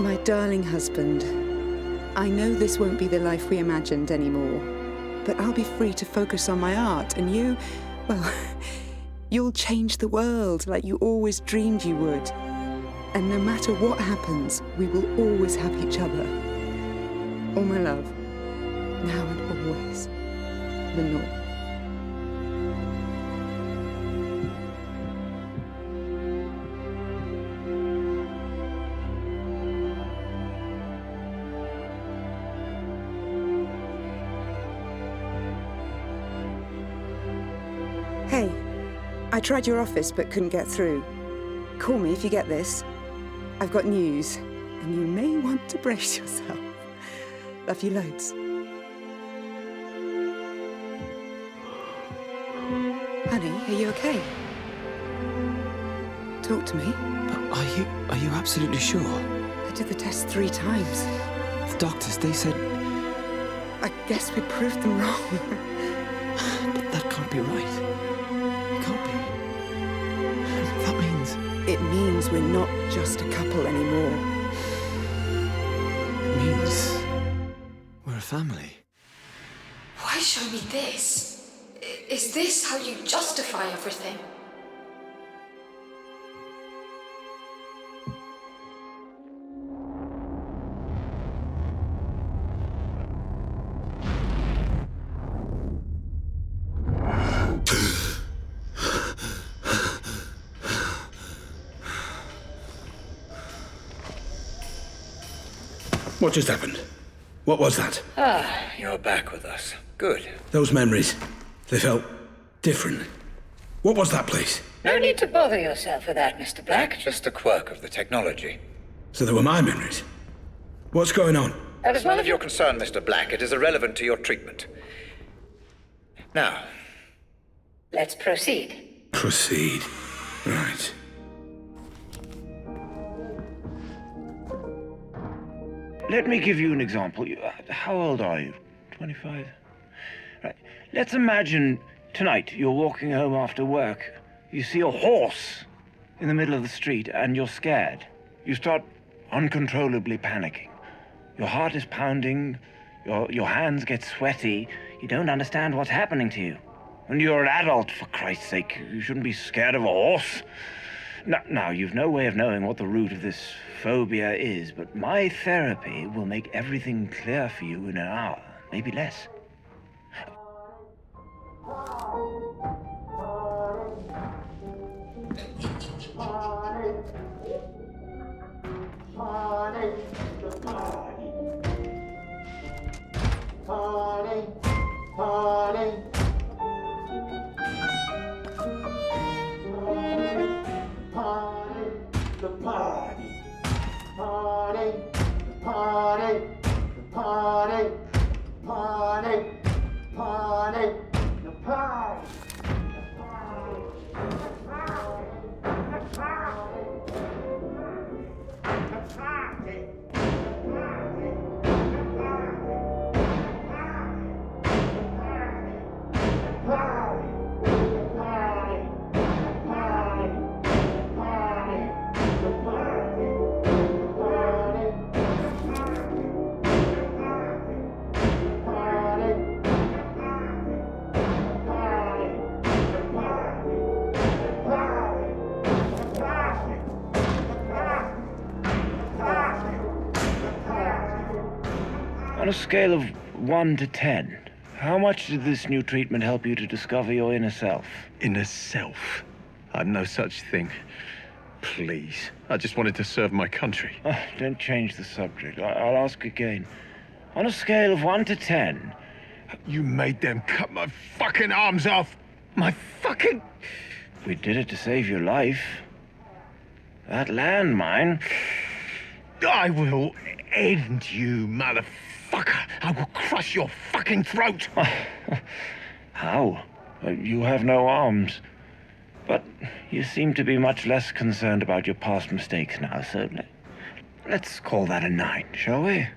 B: My darling husband, I know this won't be the life we imagined anymore, but I'll be free to focus on my art, and you, well, you'll change the world like you always dreamed you would. And no matter what happens, we will always have each other. All my love, now and always, Lenore. Hey, I tried your office but couldn't get through. Call me if you get this. I've got news, and you may want to brace yourself. Love you loads. Honey, are you okay? Talk to me.
Q: But are you absolutely sure?
B: I did the test 3 times.
Q: The doctors, they said...
B: I guess we proved them wrong.
Q: But that can't be right. That means...
B: It means we're not just a couple anymore.
Q: It means... we're a family.
C: Why show me this? Is this how you justify everything?
D: What just happened? What was that?
K: Ah, you're back with us. Good.
D: Those memories, they felt different. What was that place?
O: No need to bother yourself with that, Mr. Black.
K: Just a quirk of the technology.
D: So they were my memories. What's going on?
K: That is none of your concern, Mr. Black. It is irrelevant to your treatment. Now,
O: Let's proceed.
D: Proceed. Right.
R: Let me give you an example. How old are you? 25? Right. Let's imagine tonight you're walking home after work. You see a horse in the middle of the street and you're scared. You start uncontrollably panicking. Your heart is pounding, your hands get sweaty. You don't understand what's happening to you. And you're an adult, for Christ's sake. You shouldn't be scared of a horse. Now, you've no way of knowing what the root of this phobia is, but my therapy will make everything clear for you in an hour, maybe less. On a scale of 1 to 10, how much did this new treatment help you to discover your inner self?
S: Inner self? I'm no such thing. Please. I just wanted to serve my country.
R: Oh, don't change the subject. I'll ask again. On a scale of 1 to 10...
S: You made them cut my fucking arms off! My fucking...
R: We did it to save your life. That landmine...
S: I will end you, motherfucker! I will crush your fucking throat!
R: How? You have no arms. But you seem to be much less concerned about your past mistakes now, so let's call that a 9, shall we?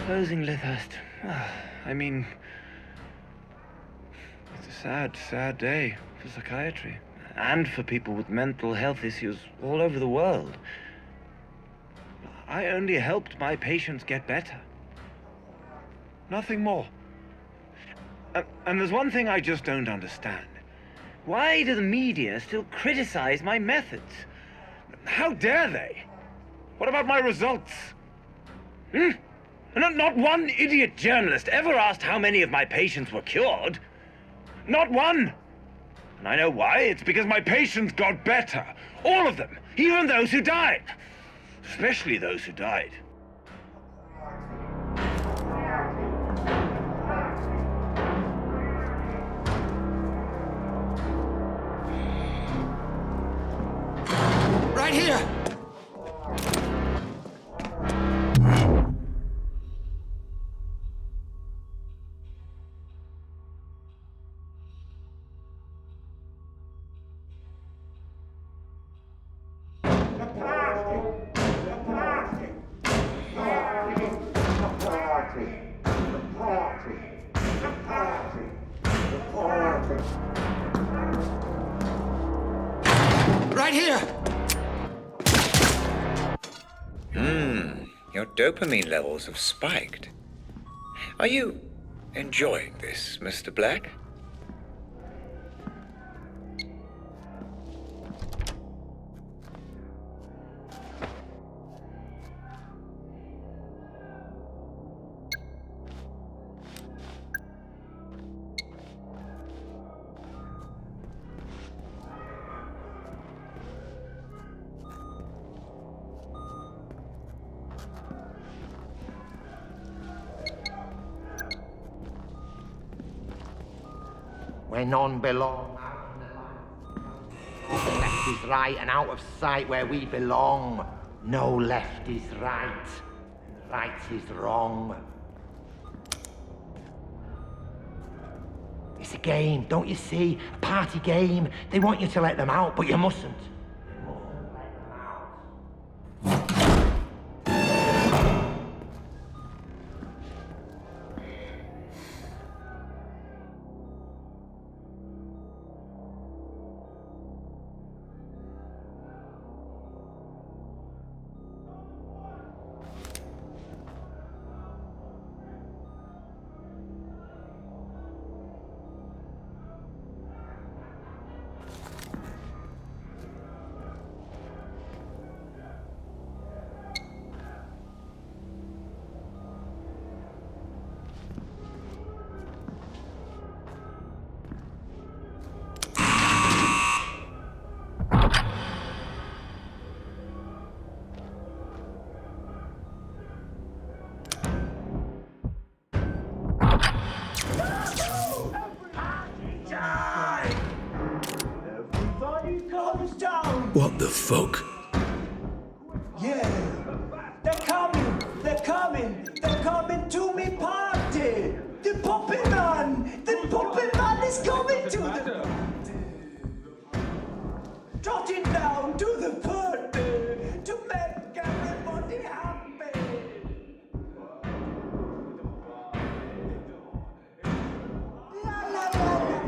R: Closing Lythurst. I mean, it's a sad, sad day for psychiatry and for people with mental health issues all over the world. I only helped my patients get better. Nothing more. And there's one thing I just don't understand. Why do the media still criticize my methods? How dare they? What about my results? Not one idiot journalist ever asked how many of my patients were cured. Not one. And I know why. It's because my patients got better. All of them. Even those who died. Especially those who died.
M: Right here! Right here!
K: Your dopamine levels have spiked. Are you enjoying this, Mr. Black?
G: Where none belong. Left is right and out of sight where we belong. No left is right, and right is wrong. It's a game, don't you see? A party game. They want you to let them out, but you mustn't.
D: What the fuck?
J: Yeah, they're coming, they're coming, they're coming to me party. The poppin' man is coming to the trotting down to the party to make everybody happy. La la la la.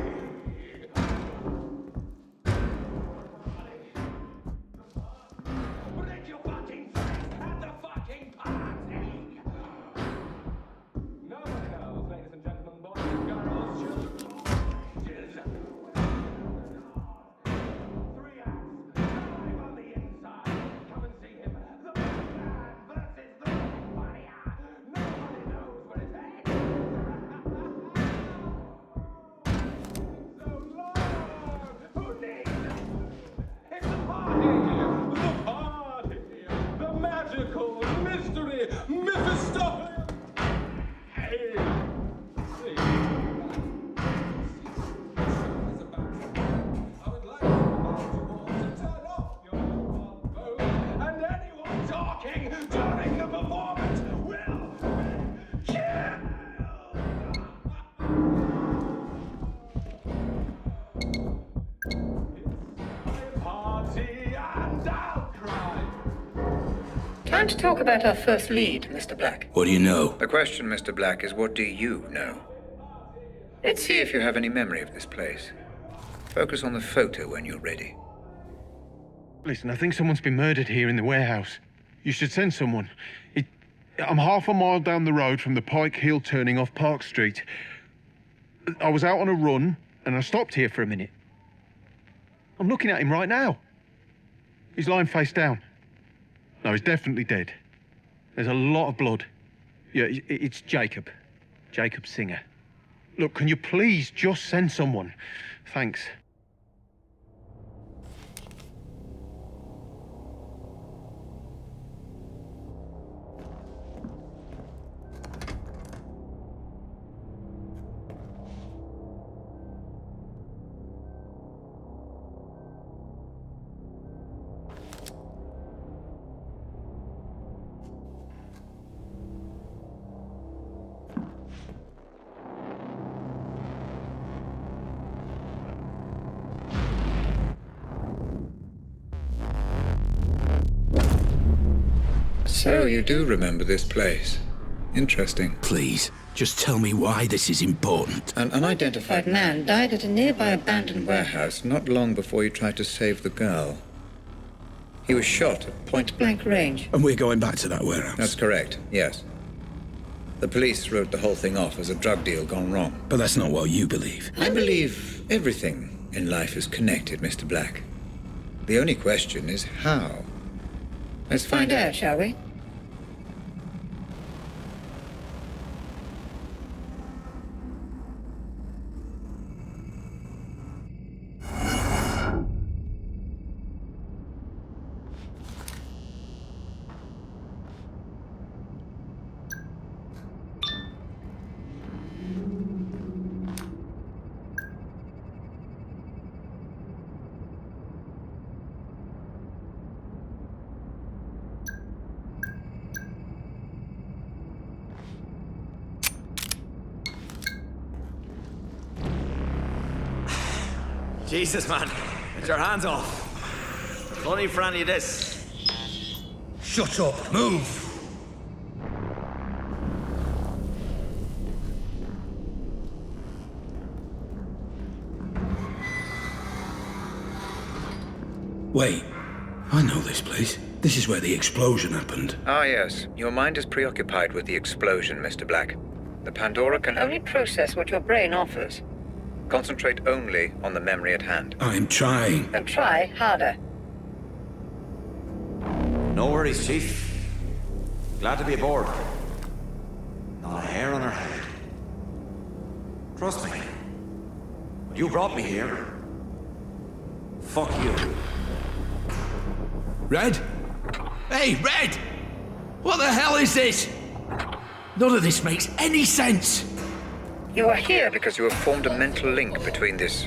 O: Time to talk about our first lead, Mr. Black.
D: What do you know?
K: The question, Mr. Black, is what do you know? Let's see if you have any memory of this place. Focus on the photo when you're ready.
S: Listen, I think someone's been murdered here in the warehouse. You should send someone. I'm half a mile down the road from the Pike Hill turning off Park Street. I was out on a run, and I stopped here for a minute. I'm looking at him right now. He's lying face down. No, he's definitely dead. There's a lot of blood. Yeah, it's Jacob. Jacob Singer. Look, can you please just send someone? Thanks.
K: So you do remember this place? Interesting.
D: Please, just tell me why this is important.
K: An unidentified man died at a nearby abandoned warehouse not long before he tried to save the girl. He was shot at point-blank range.
D: And we're going back to that warehouse?
K: That's correct, yes. The police wrote the whole thing off as a drug deal gone wrong.
D: But that's not what you believe.
K: I believe everything in life is connected, Mr. Black. The only question is how. Let's find out, shall we?
M: Jesus, man. Get your hands off. No need for any of this.
D: Shut up. Move. Wait. I know this place. This is where the explosion happened.
K: Ah, yes. Your mind is preoccupied with the explosion, Mr. Black. The Pandora can only process what your brain offers. Concentrate only on the memory at hand.
D: I'm trying.
K: Then try harder.
M: No worries, Chief. Glad to be aboard. Not a hair on her head. Trust me. You brought me here. Fuck you.
D: Red? Hey, Red! What the hell is this? None of this makes any sense.
K: You are here because you have formed a mental link between this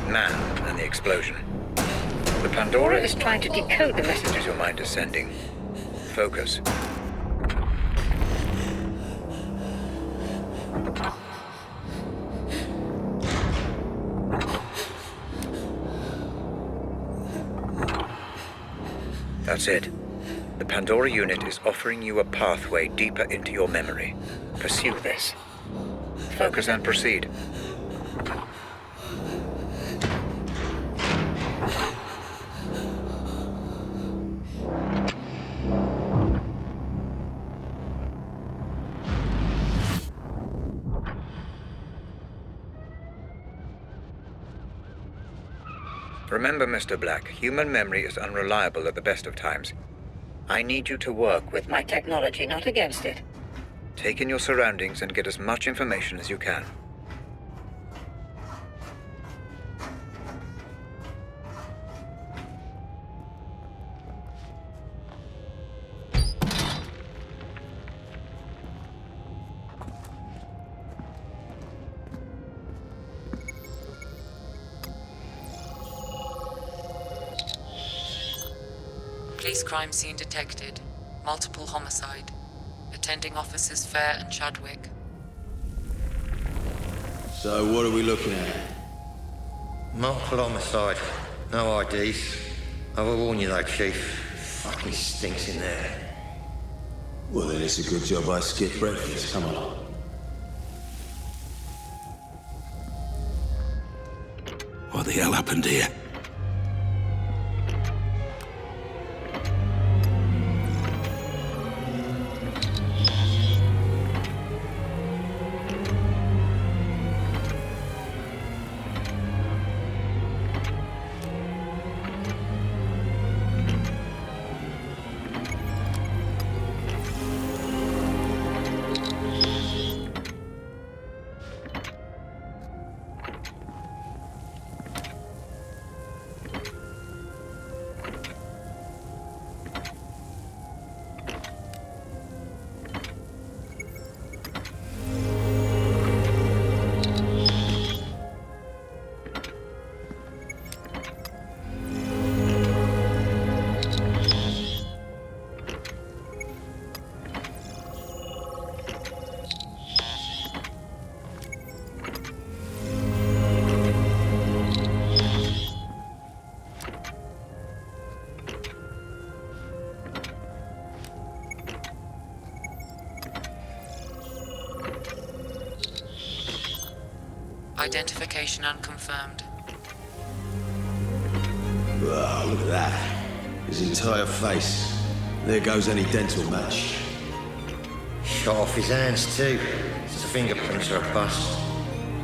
K: man and the explosion. The Pandora is trying to decode the messages your mind is sending. Focus. That's it. The Pandora unit is offering you a pathway deeper into your memory. Pursue this. Focus and proceed. Remember, Mr. Black, human memory is unreliable at the best of times. I need you to work with my technology, not against it. Take in your surroundings and get as much information as you can.
E: Police crime scene detected. Multiple homicide. Attending officers Fair and Chadwick.
T: So what are we looking at?
U: Multiple homicide. No IDs. I will warn you though, Chief. Fucking stinks in there.
T: Well, then it's a good job I skipped breakfast. Come on.
D: What the hell happened here?
E: Identification unconfirmed.
T: Wow, look at that. His entire face. There goes any dental match.
U: Shot off his hands too. His fingerprints are a bust.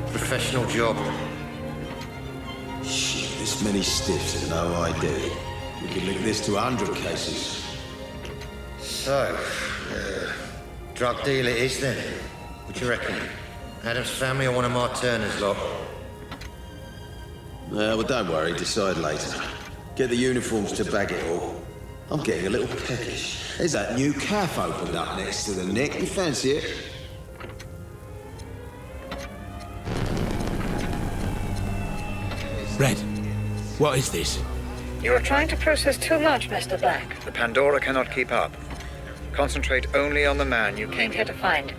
U: Professional job.
T: Shit, this many stiffs and no ID. We could link this to 100 cases.
U: So, drug deal it is then. What do you reckon? Adam's family or one of my Turner's lot?
T: Well, don't worry, decide later. Get the uniforms to bag it all. I'm getting a little peckish. There's that new calf opened up next to the Nick. You fancy it?
D: Red, what is this?
O: You are trying to process too much, Mr. Black.
K: The Pandora cannot keep up. Concentrate only on the man you came here to find.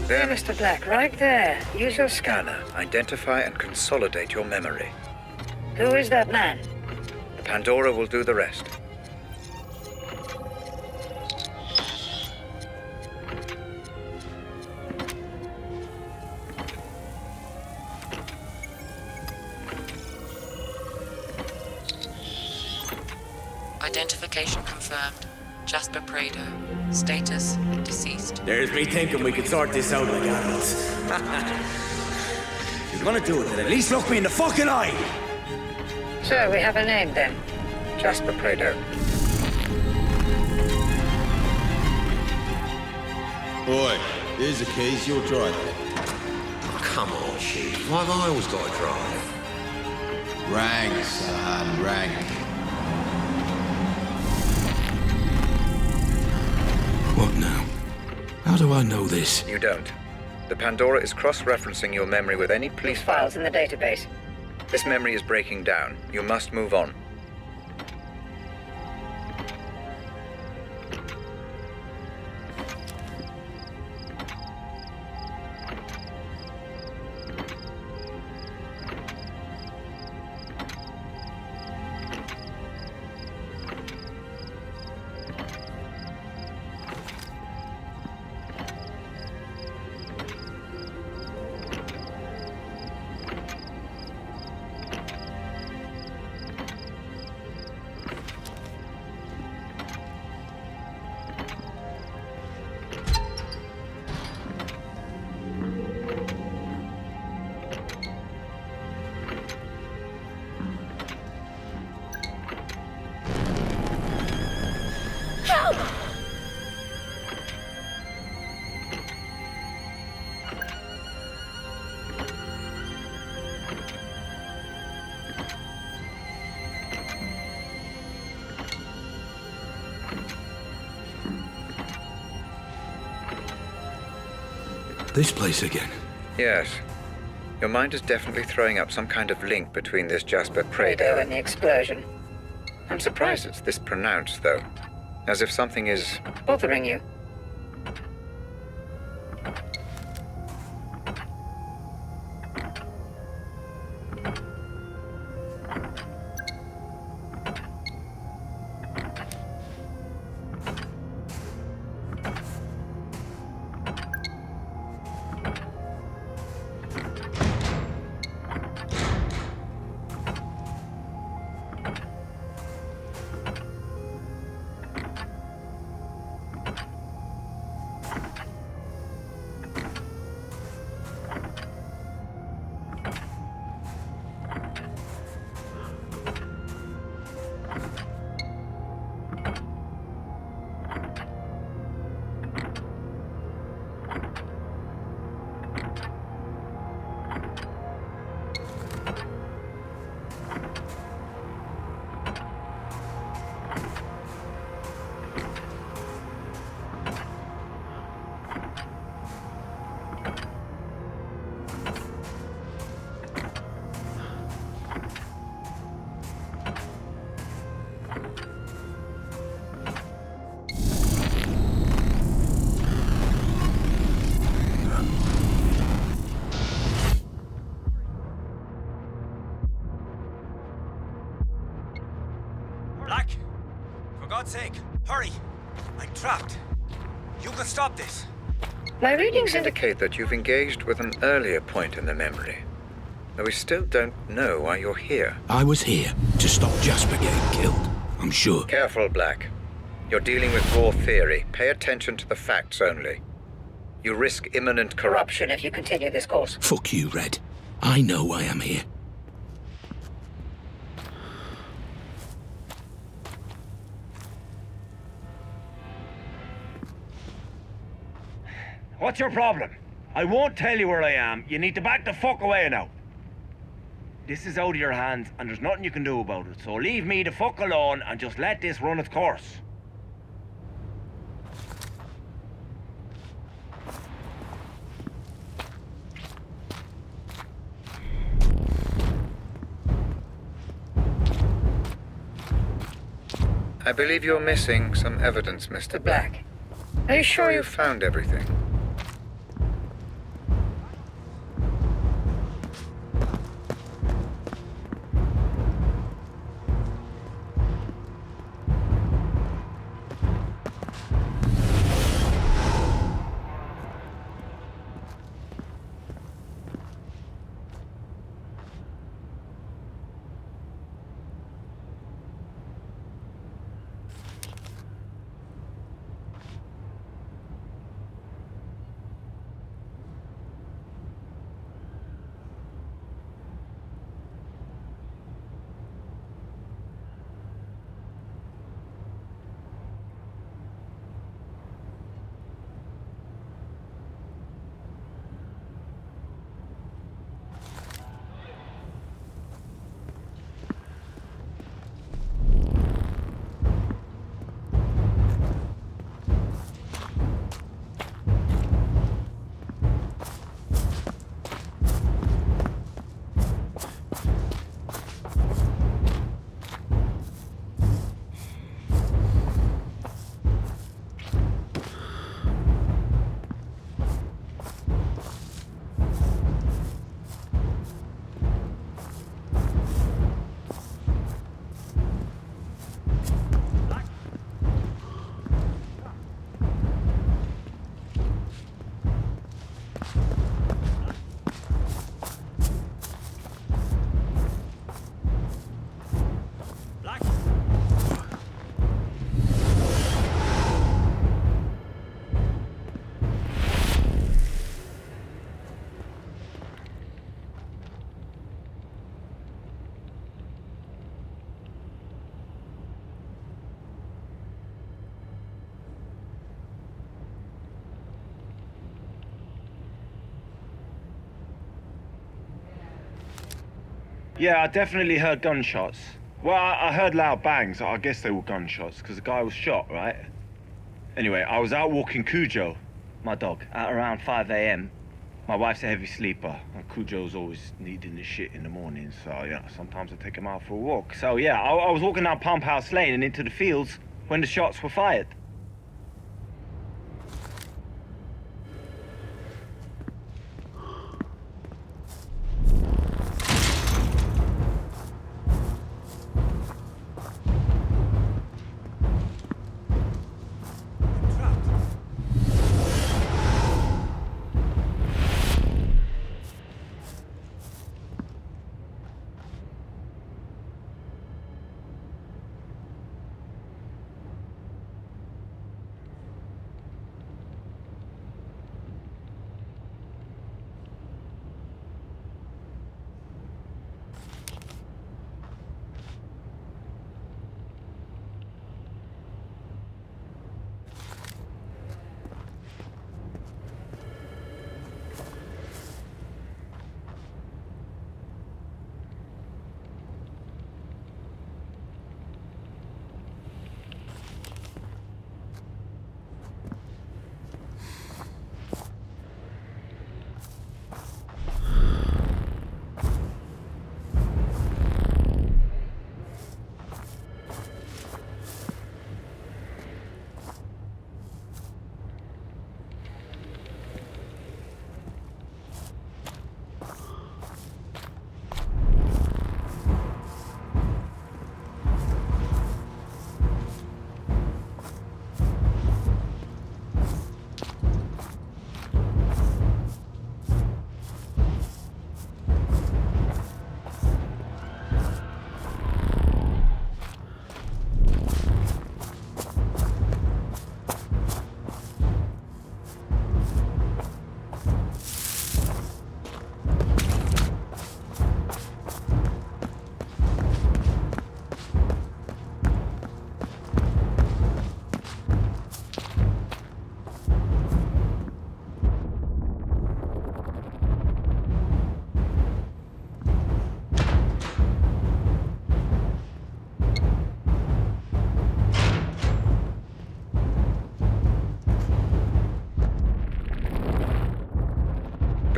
O: There, Mr. Black, right there. Use your
K: Scanner. Identify and consolidate your memory.
O: Who is that man?
K: The Pandora will do the rest.
E: Identification confirmed. Jasper Prado. Status deceased.
A: There's me thinking we could sort this out like adults. If you're gonna do it, then at least look me in the fucking eye!
O: So, we have a name then. Jasper Prado.
T: Boy, here's the keys, you'll drive it.
U: Oh, come on, Chief. Why have I always got to drive?
T: Rank, son, rank.
D: What now? How do I know this?
K: You don't. The Pandora is cross-referencing your memory with any police
O: Files in the database.
K: This memory is breaking down. You must move on.
D: This place again?
K: Yes. Your mind is definitely throwing up some kind of link between this Jasper Prado
O: and the explosion.
K: I'm surprised it's this pronounced, though. As if something is...
O: bothering you.
A: Black! For God's sake, hurry! I'm trapped. You can stop this.
K: My readings indicate that you've engaged with an earlier point in the memory, though we still don't know why you're here.
D: I was here to stop Jasper getting killed, I'm sure.
K: Careful, Black. You're dealing with raw theory. Pay attention to the facts only. You risk imminent corruption
O: If you continue this course.
D: Fuck you, Red. I know why I'm here.
R: What's your problem? I won't tell you where I am. You need to back the fuck away now. This is out of your hands, and there's nothing you can do about it, so leave me the fuck alone and just let this run its course.
K: I believe you're missing some evidence, Mr. Black. Are you sure you found everything?
R: Yeah, I definitely heard gunshots. Well, I heard loud bangs. I guess they were gunshots, because the guy was shot, right? Anyway, I was out walking Cujo, my dog, at around 5 a.m. My wife's a heavy sleeper, and Cujo's always needing the shit in the morning, so, yeah, sometimes I take him out for a walk. So, yeah, I was walking down Pump House Lane and into the fields when the shots were fired.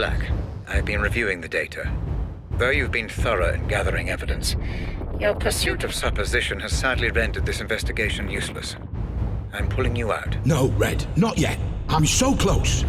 K: Black, I've been reviewing the data. Though you've been thorough in gathering evidence, your pursuit of supposition has sadly rendered this investigation useless. I'm pulling you out.
D: No, Red, not yet. I'm so close.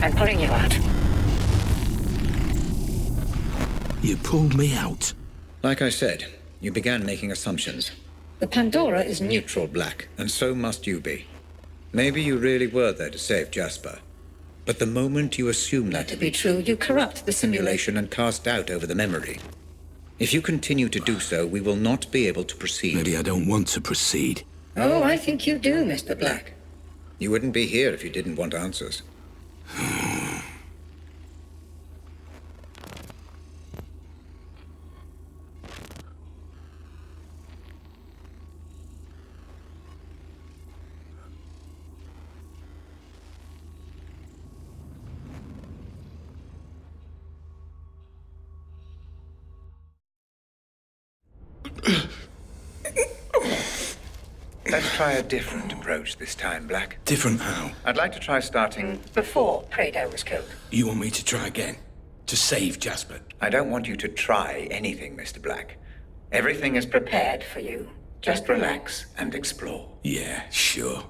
O: I'm pulling you out.
D: You pulled me out.
K: Like I said, you began making assumptions.
O: The Pandora is neutral.
K: Black, and so must you be. Maybe you really were there to save Jasper. But the moment you assume that
O: To be true, you corrupt the simulation.
K: and cast doubt over the memory. If you continue to do so, we will not be able to proceed.
D: Maybe I don't want to proceed.
O: Oh, I think you do, Mr. Black.
K: You wouldn't be here if you didn't want answers. Let's try a different approach this time, Black.
D: Different how?
K: I'd like to try starting
O: Before Prado was killed.
D: You want me to try again? To save Jasper?
K: I don't want you to try anything, Mr. Black. Everything is
O: Prepared for you.
K: Just relax and explore.
D: Yeah, sure.